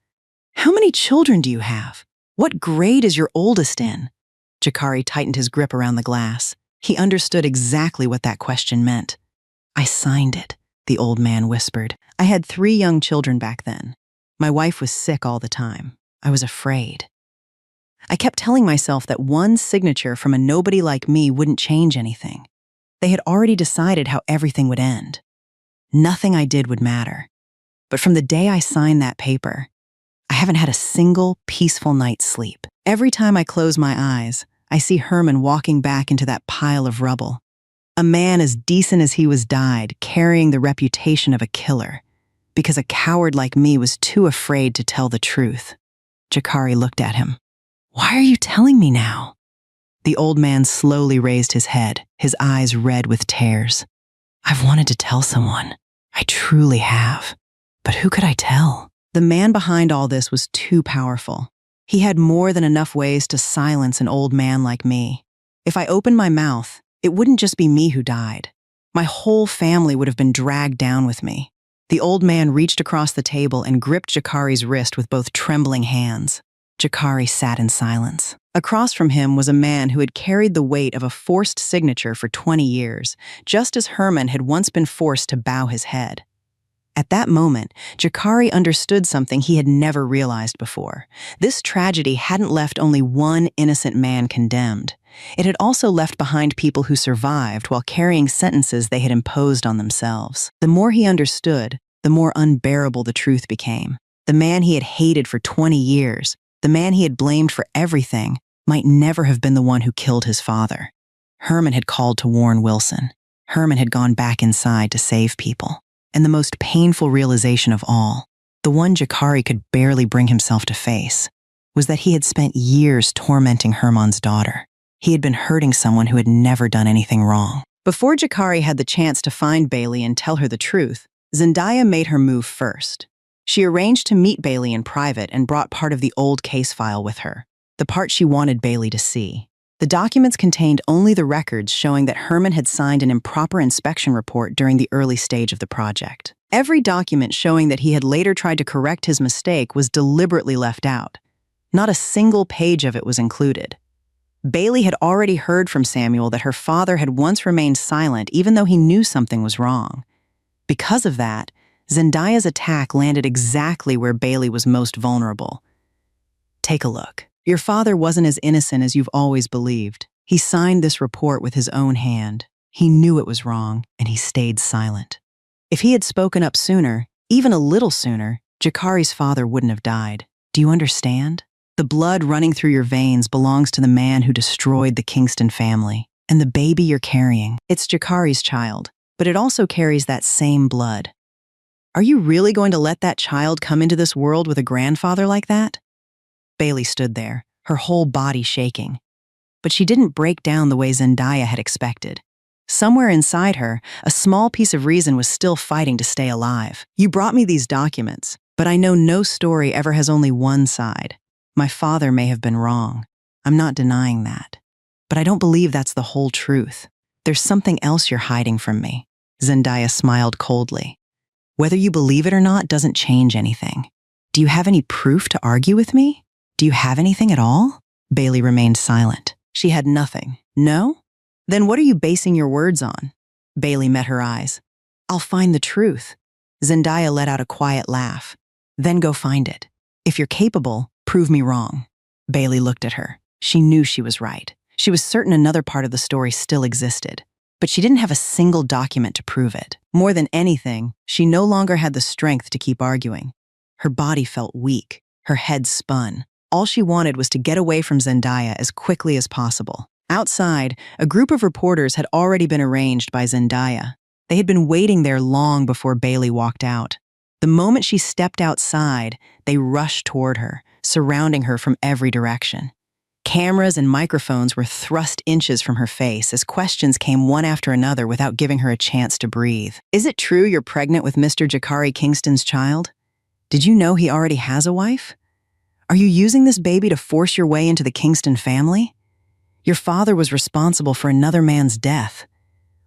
"How many children do you have? What grade is your oldest in?" Jakari tightened his grip around the glass. He understood exactly what that question meant. "I signed it," the old man whispered. "I had 3 young children back then. My wife was sick all the time. I was afraid. I kept telling myself that one signature from a nobody like me wouldn't change anything. They had already decided how everything would end. Nothing I did would matter. But from the day I signed that paper, I haven't had a single peaceful night's sleep. Every time I close my eyes, I see Herman walking back into that pile of rubble. A man as decent as he was died, carrying the reputation of a killer, because a coward like me was too afraid to tell the truth." Jakari looked at him. "Why are you telling me now?" The old man slowly raised his head, his eyes red with tears. "I've wanted to tell someone. I truly have. But who could I tell?" The man behind all this was too powerful. He had more than enough ways to silence an old man like me. If I opened my mouth, it wouldn't just be me who died. My whole family would have been dragged down with me. The old man reached across the table and gripped Jakari's wrist with both trembling hands. Jakari sat in silence. Across from him was a man who had carried the weight of a forced signature for 20 years, just as Herman had once been forced to bow his head. At that moment, Jakari understood something he had never realized before. This tragedy hadn't left only one innocent man condemned. It had also left behind people who survived while carrying sentences they had imposed on themselves. The more he understood, the more unbearable the truth became. The man he had hated for 20 years, the man he had blamed for everything, might never have been the one who killed his father. Herman had called to warn Wilson. Herman had gone back inside to save people. And the most painful realization of all, the one Jakari could barely bring himself to face, was that he had spent years tormenting Herman's daughter. He had been hurting someone who had never done anything wrong. Before Jakari had the chance to find Bailey and tell her the truth, Zendaya made her move first. She arranged to meet Bailey in private and brought part of the old case file with her, the part she wanted Bailey to see. The documents contained only the records showing that Herman had signed an improper inspection report during the early stage of the project. Every document showing that he had later tried to correct his mistake was deliberately left out. Not a single page of it was included. Bailey had already heard from Samuel that her father had once remained silent even though he knew something was wrong. Because of that, Zendaya's attack landed exactly where Bailey was most vulnerable. Take a look. Your father wasn't as innocent as you've always believed. He signed this report with his own hand. He knew it was wrong, and he stayed silent. If he had spoken up sooner, even a little sooner, Jakari's father wouldn't have died. Do you understand? The blood running through your veins belongs to the man who destroyed the Kingston family. And the baby you're carrying, it's Jakari's child, but it also carries that same blood. Are you really going to let that child come into this world with a grandfather like that? Bailey stood there, her whole body shaking. But she didn't break down the way Zendaya had expected. Somewhere inside her, a small piece of reason was still fighting to stay alive. You brought me these documents, but I know no story ever has only one side. My father may have been wrong. I'm not denying that. But I don't believe that's the whole truth. There's something else you're hiding from me. Zendaya smiled coldly. Whether you believe it or not doesn't change anything. Do you have any proof to argue with me? Do you have anything at all? Bailey remained silent. She had nothing. No? Then what are you basing your words on? Bailey met her eyes. I'll find the truth. Zendaya let out a quiet laugh. Then go find it. If you're capable, prove me wrong. Bailey looked at her. She knew she was right. She was certain another part of the story still existed, but she didn't have a single document to prove it. More than anything, she no longer had the strength to keep arguing. Her body felt weak, her head spun. All she wanted was to get away from Zendaya as quickly as possible. Outside, a group of reporters had already been arranged by Zendaya. They had been waiting there long before Bailey walked out. The moment she stepped outside, they rushed toward her, surrounding her from every direction. Cameras and microphones were thrust inches from her face as questions came one after another without giving her a chance to breathe. Is it true you're pregnant with Mr. Jakari Kingston's child? Did you know he already has a wife? Are you using this baby to force your way into the Kingston family? Your father was responsible for another man's death.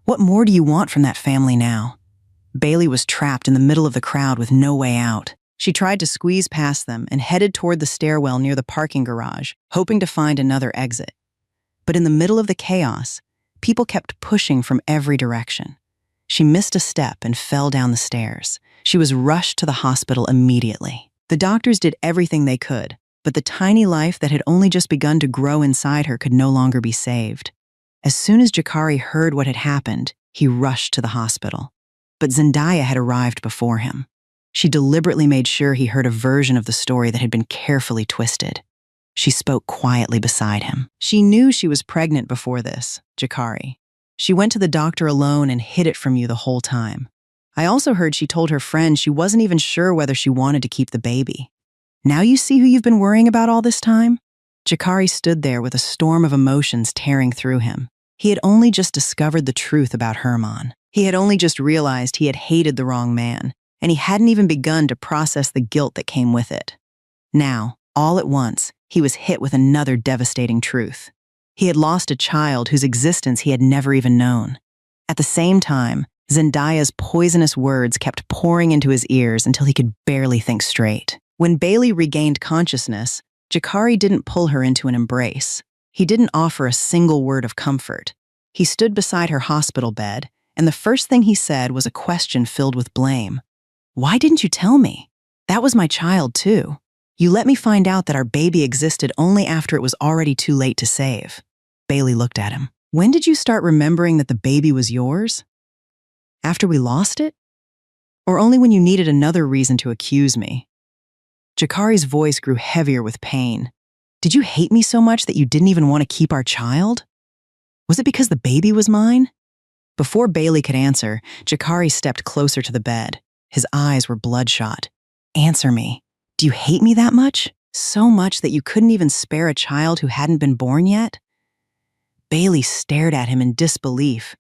What more do you want from that family now? Bailey was trapped in the middle of the crowd with no way out. She tried to squeeze past them and headed toward the stairwell near the parking garage, hoping to find another exit. But in the middle of the chaos, people kept pushing from every direction. She missed a step and fell down the stairs. She was rushed to the hospital immediately. The doctors did everything they could, but the tiny life that had only just begun to grow inside her could no longer be saved. As soon as Jakari heard what had happened, he rushed to the hospital. But Zendaya had arrived before him. She deliberately made sure he heard a version of the story that had been carefully twisted. She spoke quietly beside him. She knew she was pregnant before this, Jakari. She went to the doctor alone and hid it from you the whole time. I also heard she told her friend she wasn't even sure whether she wanted to keep the baby. Now you see who you've been worrying about all this time? Jakari stood there with a storm of emotions tearing through him. He had only just discovered the truth about Herman. He had only just realized he had hated the wrong man, and he hadn't even begun to process the guilt that came with it. Now, all at once, he was hit with another devastating truth. He had lost a child whose existence he had never even known. At the same time, Zendaya's poisonous words kept pouring into his ears until he could barely think straight. When Bailey regained consciousness, Jakari didn't pull her into an embrace. He didn't offer a single word of comfort. He stood beside her hospital bed, and the first thing he said was a question filled with blame. Why didn't you tell me? That was my child, too. You let me find out that our baby existed only after it was already too late to save. Bailey looked at him. When did you start remembering that the baby was yours? After we lost it? Or only when you needed another reason to accuse me? Jakari's voice grew heavier with pain. Did you hate me so much that you didn't even want to keep our child? Was it because the baby was mine? Before Bailey could answer, Jakari stepped closer to the bed. His eyes were bloodshot. Answer me. Do you hate me that much? So much that you couldn't even spare a child who hadn't been born yet? Bailey stared at him in disbelief.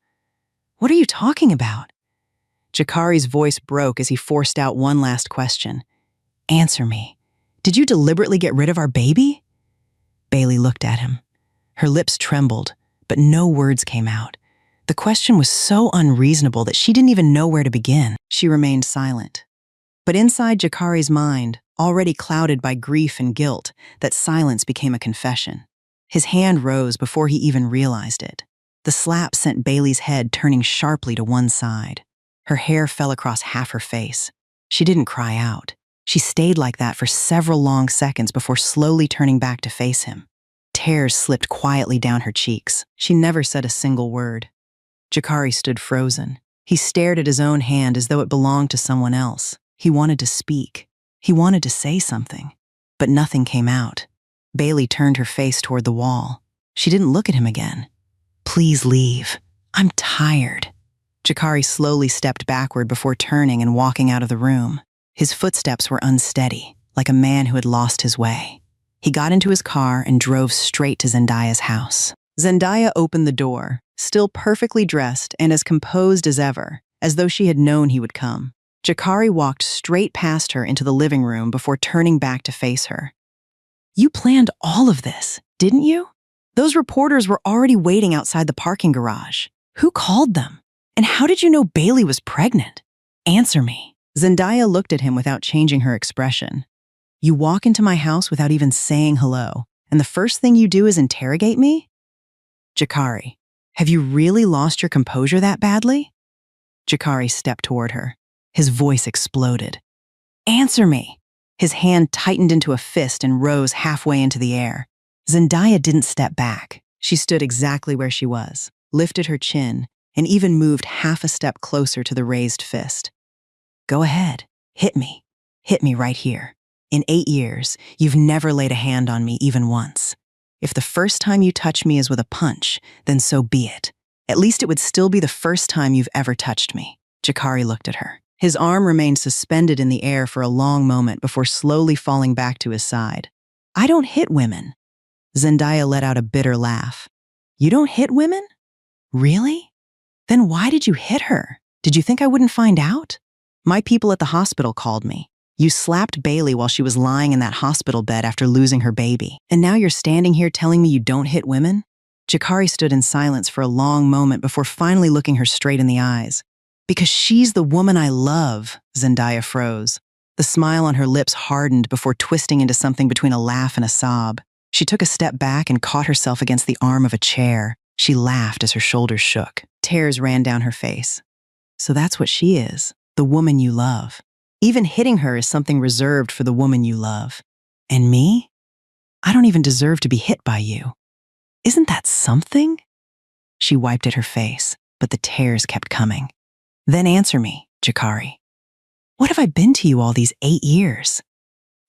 What are you talking about? Jakari's voice broke as he forced out one last question. Answer me. Did you deliberately get rid of our baby? Bailey looked at him. Her lips trembled, but no words came out. The question was so unreasonable that she didn't even know where to begin. She remained silent. But inside Jakari's mind, already clouded by grief and guilt, that silence became a confession. His hand rose before he even realized it. The slap sent Bailey's head turning sharply to one side. Her hair fell across half her face. She didn't cry out. She stayed like that for several long seconds before slowly turning back to face him. Tears slipped quietly down her cheeks. She never said a single word. Jakari stood frozen. He stared at his own hand as though it belonged to someone else. He wanted to speak. He wanted to say something. But nothing came out. Bailey turned her face toward the wall. She didn't look at him again. Please leave. I'm tired. Jakari slowly stepped backward before turning and walking out of the room. His footsteps were unsteady, like a man who had lost his way. He got into his car and drove straight to Zendaya's house. Zendaya opened the door, still perfectly dressed and as composed as ever, as though she had known he would come. Jakari walked straight past her into the living room before turning back to face her. You planned all of this, didn't you? Those reporters were already waiting outside the parking garage. Who called them? And how did you know Bailey was pregnant? Answer me. Zendaya looked at him without changing her expression. You walk into my house without even saying hello, and the first thing you do is interrogate me? Jakari, have you really lost your composure that badly? Jakari stepped toward her. His voice exploded. Answer me. His hand tightened into a fist and rose halfway into the air. Zendaya didn't step back. She stood exactly where she was, lifted her chin, and even moved half a step closer to the raised fist. Go ahead, hit me. Hit me right here. In 8 years, you've never laid a hand on me even once. If the first time you touch me is with a punch, then so be it. At least it would still be the first time you've ever touched me. Jakari looked at her. His arm remained suspended in the air for a long moment before slowly falling back to his side. I don't hit women. Zendaya let out a bitter laugh. You don't hit women? Really? Then why did you hit her? Did you think I wouldn't find out? My people at the hospital called me. You slapped Bailey while she was lying in that hospital bed after losing her baby. And now you're standing here telling me you don't hit women? Jakari stood in silence for a long moment before finally looking her straight in the eyes. Because she's the woman I love, Zendaya froze. The smile on her lips hardened before twisting into something between a laugh and a sob. She took a step back and caught herself against the arm of a chair. She laughed as her shoulders shook. Tears ran down her face. So that's what she is, the woman you love. Even hitting her is something reserved for the woman you love. And me? I don't even deserve to be hit by you. Isn't that something? She wiped at her face, but the tears kept coming. Then answer me, Jakari. What have I been to you all these 8 years?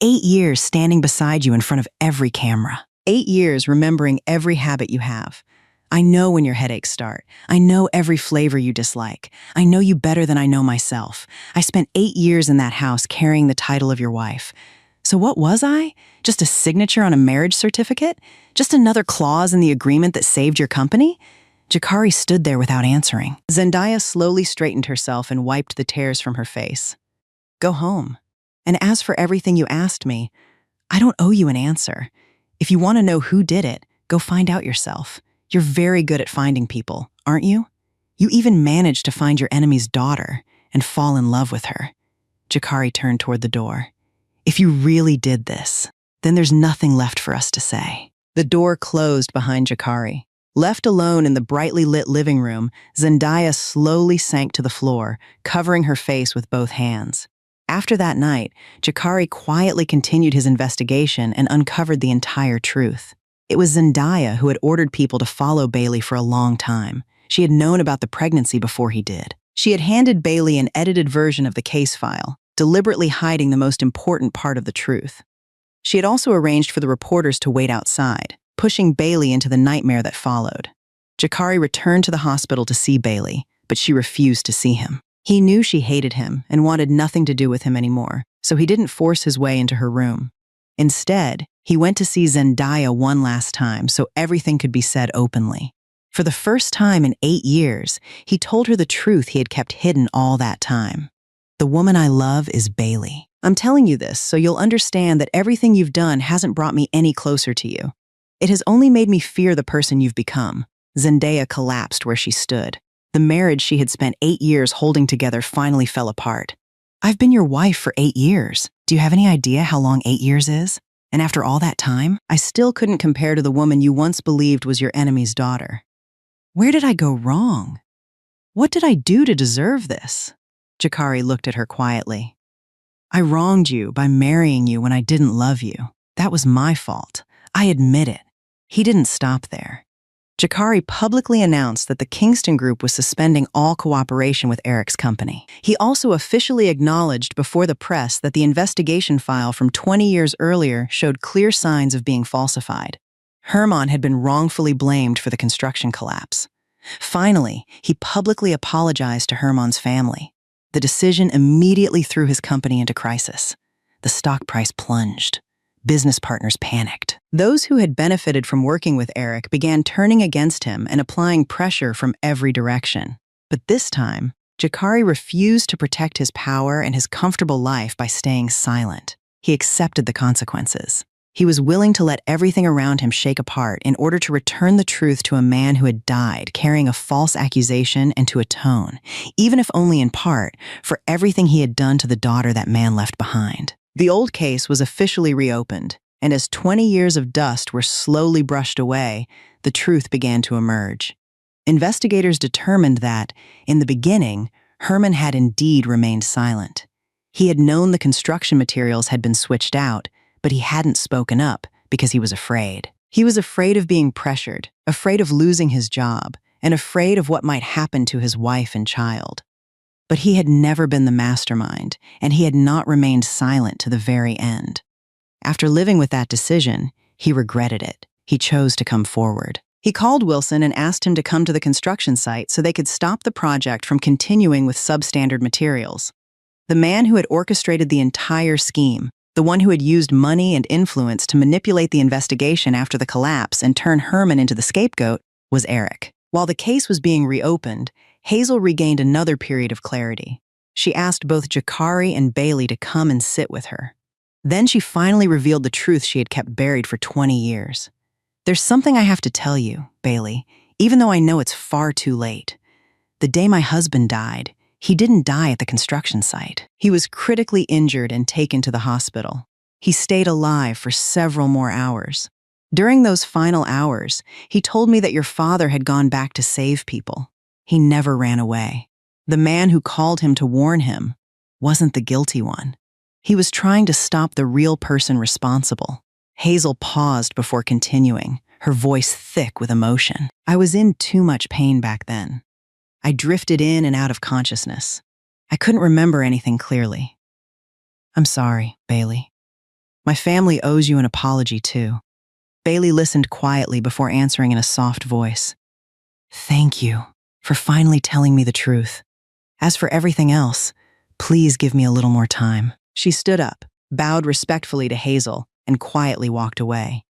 8 years standing beside you in front of every camera. 8 years remembering every habit you have. I know when your headaches start. I know every flavor you dislike. I know you better than I know myself. I spent 8 years in that house carrying the title of your wife. So what was I? Just a signature on a marriage certificate? Just another clause in the agreement that saved your company? Jakari stood there without answering. Zendaya slowly straightened herself and wiped the tears from her face. Go home. And as for everything you asked me, I don't owe you an answer. If you want to know who did it, go find out yourself. You're very good at finding people, aren't you? You even managed to find your enemy's daughter and fall in love with her. Jakari turned toward the door. If you really did this, then there's nothing left for us to say. The door closed behind Jakari. Left alone in the brightly lit living room, Zendaya slowly sank to the floor, covering her face with both hands. After that night, Jakari quietly continued his investigation and uncovered the entire truth. It was Zendaya who had ordered people to follow Bailey for a long time. She had known about the pregnancy before he did. She had handed Bailey an edited version of the case file, deliberately hiding the most important part of the truth. She had also arranged for the reporters to wait outside, pushing Bailey into the nightmare that followed. Jakari returned to the hospital to see Bailey, but she refused to see him. He knew she hated him and wanted nothing to do with him anymore, so he didn't force his way into her room. Instead, he went to see Zendaya one last time so everything could be said openly. For the first time in 8 years, he told her the truth he had kept hidden all that time. The woman I love is Bailey. I'm telling you this so you'll understand that everything you've done hasn't brought me any closer to you. It has only made me fear the person you've become. Zendaya collapsed where she stood. The marriage she had spent 8 years holding together finally fell apart. I've been your wife for 8 years. Do you have any idea how long 8 years is? And after all that time, I still couldn't compare to the woman you once believed was your enemy's daughter. Where did I go wrong? What did I do to deserve this? Jakari looked at her quietly. I wronged you by marrying you when I didn't love you. That was my fault. I admit it. He didn't stop there. Jakari publicly announced that the Kingston Group was suspending all cooperation with Eric's company. He also officially acknowledged before the press that the investigation file from 20 years earlier showed clear signs of being falsified. Herman had been wrongfully blamed for the construction collapse. Finally, he publicly apologized to Herman's family. The decision immediately threw his company into crisis. The stock price plunged. Business partners panicked. Those who had benefited from working with Eric began turning against him and applying pressure from every direction. But this time, Jakari refused to protect his power and his comfortable life by staying silent. He accepted the consequences. He was willing to let everything around him shake apart in order to return the truth to a man who had died, carrying a false accusation, and to atone, even if only in part, for everything he had done to the daughter that man left behind. The old case was officially reopened, and as 20 years of dust were slowly brushed away, the truth began to emerge. Investigators determined that, in the beginning, Herman had indeed remained silent. He had known the construction materials had been switched out, but he hadn't spoken up because he was afraid. He was afraid of being pressured, afraid of losing his job, and afraid of what might happen to his wife and child. But he had never been the mastermind, and he had not remained silent to the very end. After living with that decision, he regretted it. He chose to come forward. He called Wilson and asked him to come to the construction site so they could stop the project from continuing with substandard materials. The man who had orchestrated the entire scheme, the one who had used money and influence to manipulate the investigation after the collapse and turn Herman into the scapegoat, was Eric. While the case was being reopened, Hazel regained another period of clarity. She asked both Jakari and Bailey to come and sit with her. Then she finally revealed the truth she had kept buried for 20 years. "There's something I have to tell you, Bailey, even though I know it's far too late. The day my husband died, he didn't die at the construction site. He was critically injured and taken to the hospital. He stayed alive for several more hours. During those final hours, he told me that your father had gone back to save people. He never ran away. The man who called him to warn him wasn't the guilty one. He was trying to stop the real person responsible." Hazel paused before continuing, her voice thick with emotion. "I was in too much pain back then. I drifted in and out of consciousness. I couldn't remember anything clearly. I'm sorry, Bailey. My family owes you an apology too." Bailey listened quietly before answering in a soft voice. "Thank you for finally telling me the truth. As for everything else, please give me a little more time." She stood up, bowed respectfully to Hazel, and quietly walked away.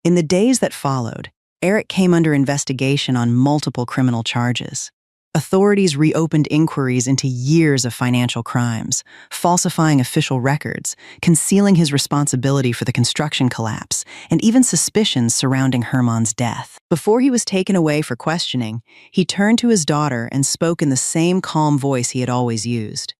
In the days that followed, Eric came under investigation on multiple criminal charges. Authorities reopened inquiries into years of financial crimes, falsifying official records, concealing his responsibility for the construction collapse, and even suspicions surrounding Herman's death. Before he was taken away for questioning, he turned to his daughter and spoke in the same calm voice he had always used.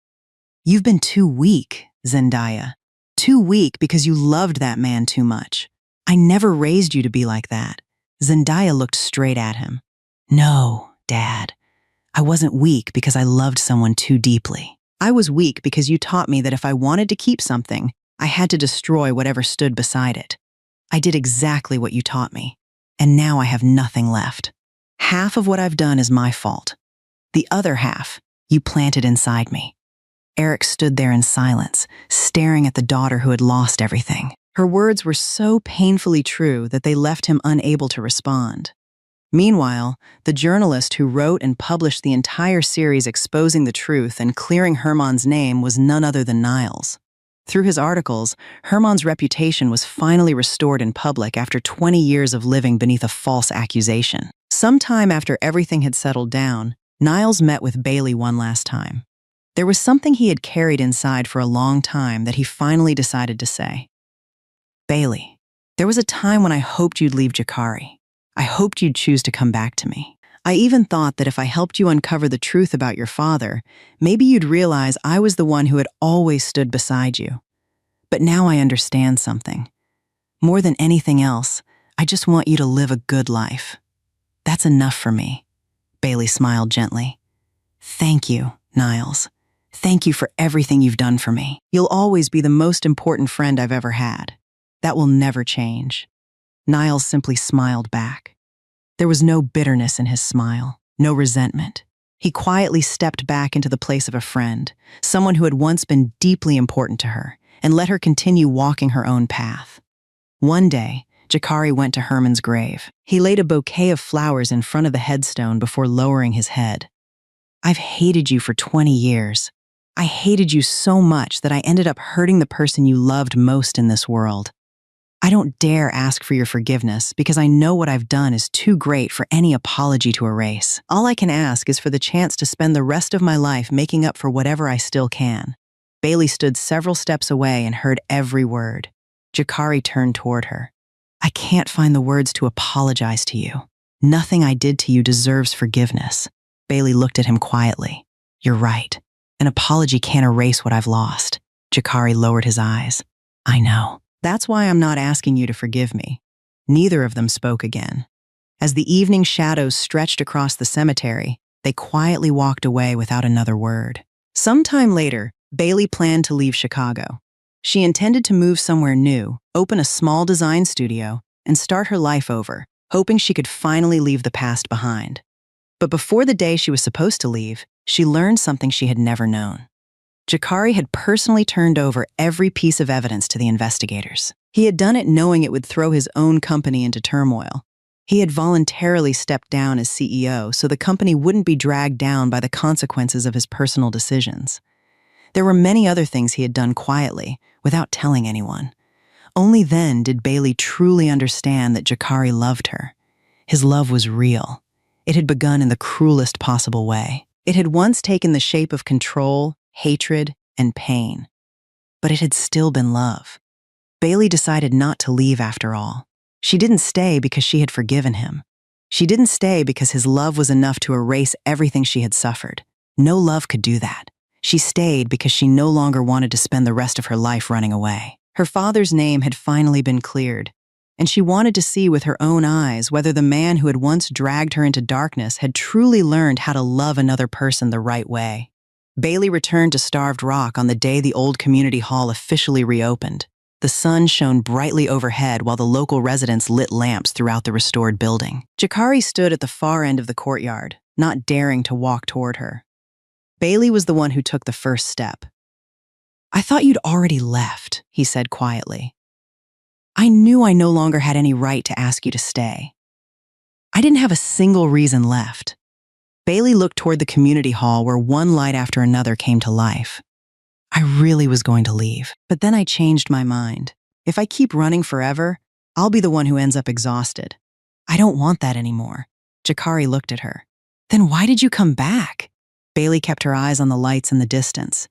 "You've been too weak, Zendaya. Too weak because you loved that man too much. I never raised you to be like that." Zendaya looked straight at him. "No, Dad. I wasn't weak because I loved someone too deeply. I was weak because you taught me that if I wanted to keep something, I had to destroy whatever stood beside it. I did exactly what you taught me, and now I have nothing left. Half of what I've done is my fault. The other half, you planted inside me." Eric stood there in silence, staring at the daughter who had lost everything. Her words were so painfully true that they left him unable to respond. Meanwhile, the journalist who wrote and published the entire series exposing the truth and clearing Herman's name was none other than Niles. Through his articles, Herman's reputation was finally restored in public after 20 years of living beneath a false accusation. Sometime after everything had settled down, Niles met with Bailey one last time. There was something he had carried inside for a long time that he finally decided to say. "Bailey, there was a time when I hoped you'd leave Jakari. I hoped you'd choose to come back to me. I even thought that if I helped you uncover the truth about your father, maybe you'd realize I was the one who had always stood beside you. But now I understand something. More than anything else, I just want you to live a good life. That's enough for me." Bailey smiled gently. "Thank you, Niles. Thank you for everything you've done for me. You'll always be the most important friend I've ever had. That will never change." Niles simply smiled back. There was no bitterness in his smile, no resentment. He quietly stepped back into the place of a friend, someone who had once been deeply important to her, and let her continue walking her own path. One day, Jakari went to Herman's grave. He laid a bouquet of flowers in front of the headstone before lowering his head. "I've hated you for 20 years. I hated you so much that I ended up hurting the person you loved most in this world. I don't dare ask for your forgiveness because I know what I've done is too great for any apology to erase. All I can ask is for the chance to spend the rest of my life making up for whatever I still can." Bailey stood several steps away and heard every word. Jakari turned toward her. "I can't find the words to apologize to you. Nothing I did to you deserves forgiveness." Bailey looked at him quietly. "You're right. An apology can't erase what I've lost." Jakari lowered his eyes. "I know. That's why I'm not asking you to forgive me." Neither of them spoke again. As the evening shadows stretched across the cemetery, they quietly walked away without another word. Sometime later, Bailey planned to leave Chicago. She intended to move somewhere new, open a small design studio, and start her life over, hoping she could finally leave the past behind. But before the day she was supposed to leave, she learned something she had never known. Jakari had personally turned over every piece of evidence to the investigators. He had done it knowing it would throw his own company into turmoil. He had voluntarily stepped down as CEO so the company wouldn't be dragged down by the consequences of his personal decisions. There were many other things he had done quietly, without telling anyone. Only then did Bailey truly understand that Jakari loved her. His love was real. It had begun in the cruelest possible way. It had once taken the shape of control, hatred, and pain. But it had still been love. Bailey decided not to leave after all. She didn't stay because she had forgiven him. She didn't stay because his love was enough to erase everything she had suffered. No love could do that. She stayed because she no longer wanted to spend the rest of her life running away. Her father's name had finally been cleared, and she wanted to see with her own eyes whether the man who had once dragged her into darkness had truly learned how to love another person the right way. Bailey returned to Starved Rock on the day the old community hall officially reopened. The sun shone brightly overhead while the local residents lit lamps throughout the restored building. Jakari stood at the far end of the courtyard, not daring to walk toward her. Bailey was the one who took the first step. "I thought you'd already left," he said quietly. "I knew I no longer had any right to ask you to stay. I didn't have a single reason left." Bailey looked toward the community hall where one light after another came to life. "I really was going to leave, but then I changed my mind. If I keep running forever, I'll be the one who ends up exhausted. I don't want that anymore." Jakari looked at her. "Then why did you come back?" Bailey kept her eyes on the lights in the distance.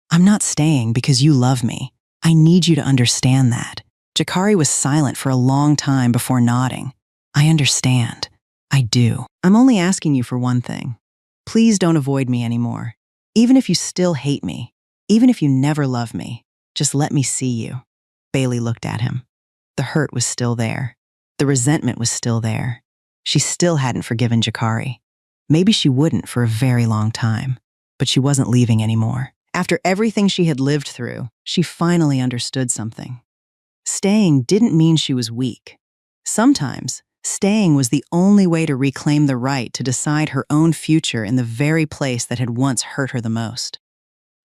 "I'm not staying because you love me. I need you to understand that." Jakari was silent for a long time before nodding. "I understand. I do. I'm only asking you for one thing. Please don't avoid me anymore. Even if you still hate me, even if you never love me, just let me see you." Bailey looked at him. The hurt was still there. The resentment was still there. She still hadn't forgiven Jakari. Maybe she wouldn't for a very long time, but she wasn't leaving anymore. After everything she had lived through, she finally understood something. Staying didn't mean she was weak. Sometimes, staying was the only way to reclaim the right to decide her own future in the very place that had once hurt her the most.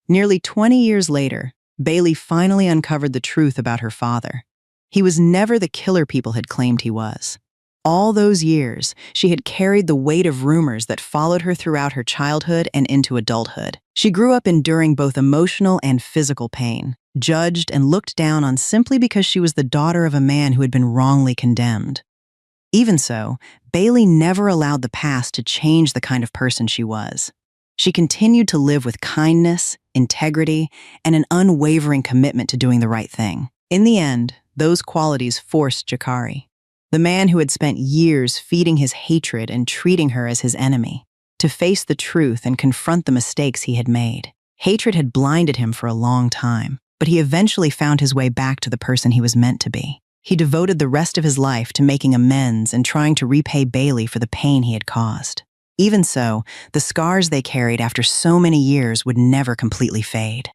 Nearly 20 years later, Bailey finally uncovered the truth about her father. He was never the killer people had claimed he was. All those years, she had carried the weight of rumors that followed her throughout her childhood and into adulthood. She grew up enduring both emotional and physical pain, judged and looked down on simply because she was the daughter of a man who had been wrongly condemned. Even so, Bailey never allowed the past to change the kind of person she was. She continued to live with kindness, integrity, and an unwavering commitment to doing the right thing. In the end, those qualities forced Jakari, the man who had spent years feeding his hatred and treating her as his enemy, to face the truth and confront the mistakes he had made. Hatred had blinded him for a long time, but he eventually found his way back to the person he was meant to be. He devoted the rest of his life to making amends and trying to repay Bailey for the pain he had caused. Even so, the scars they carried after so many years would never completely fade.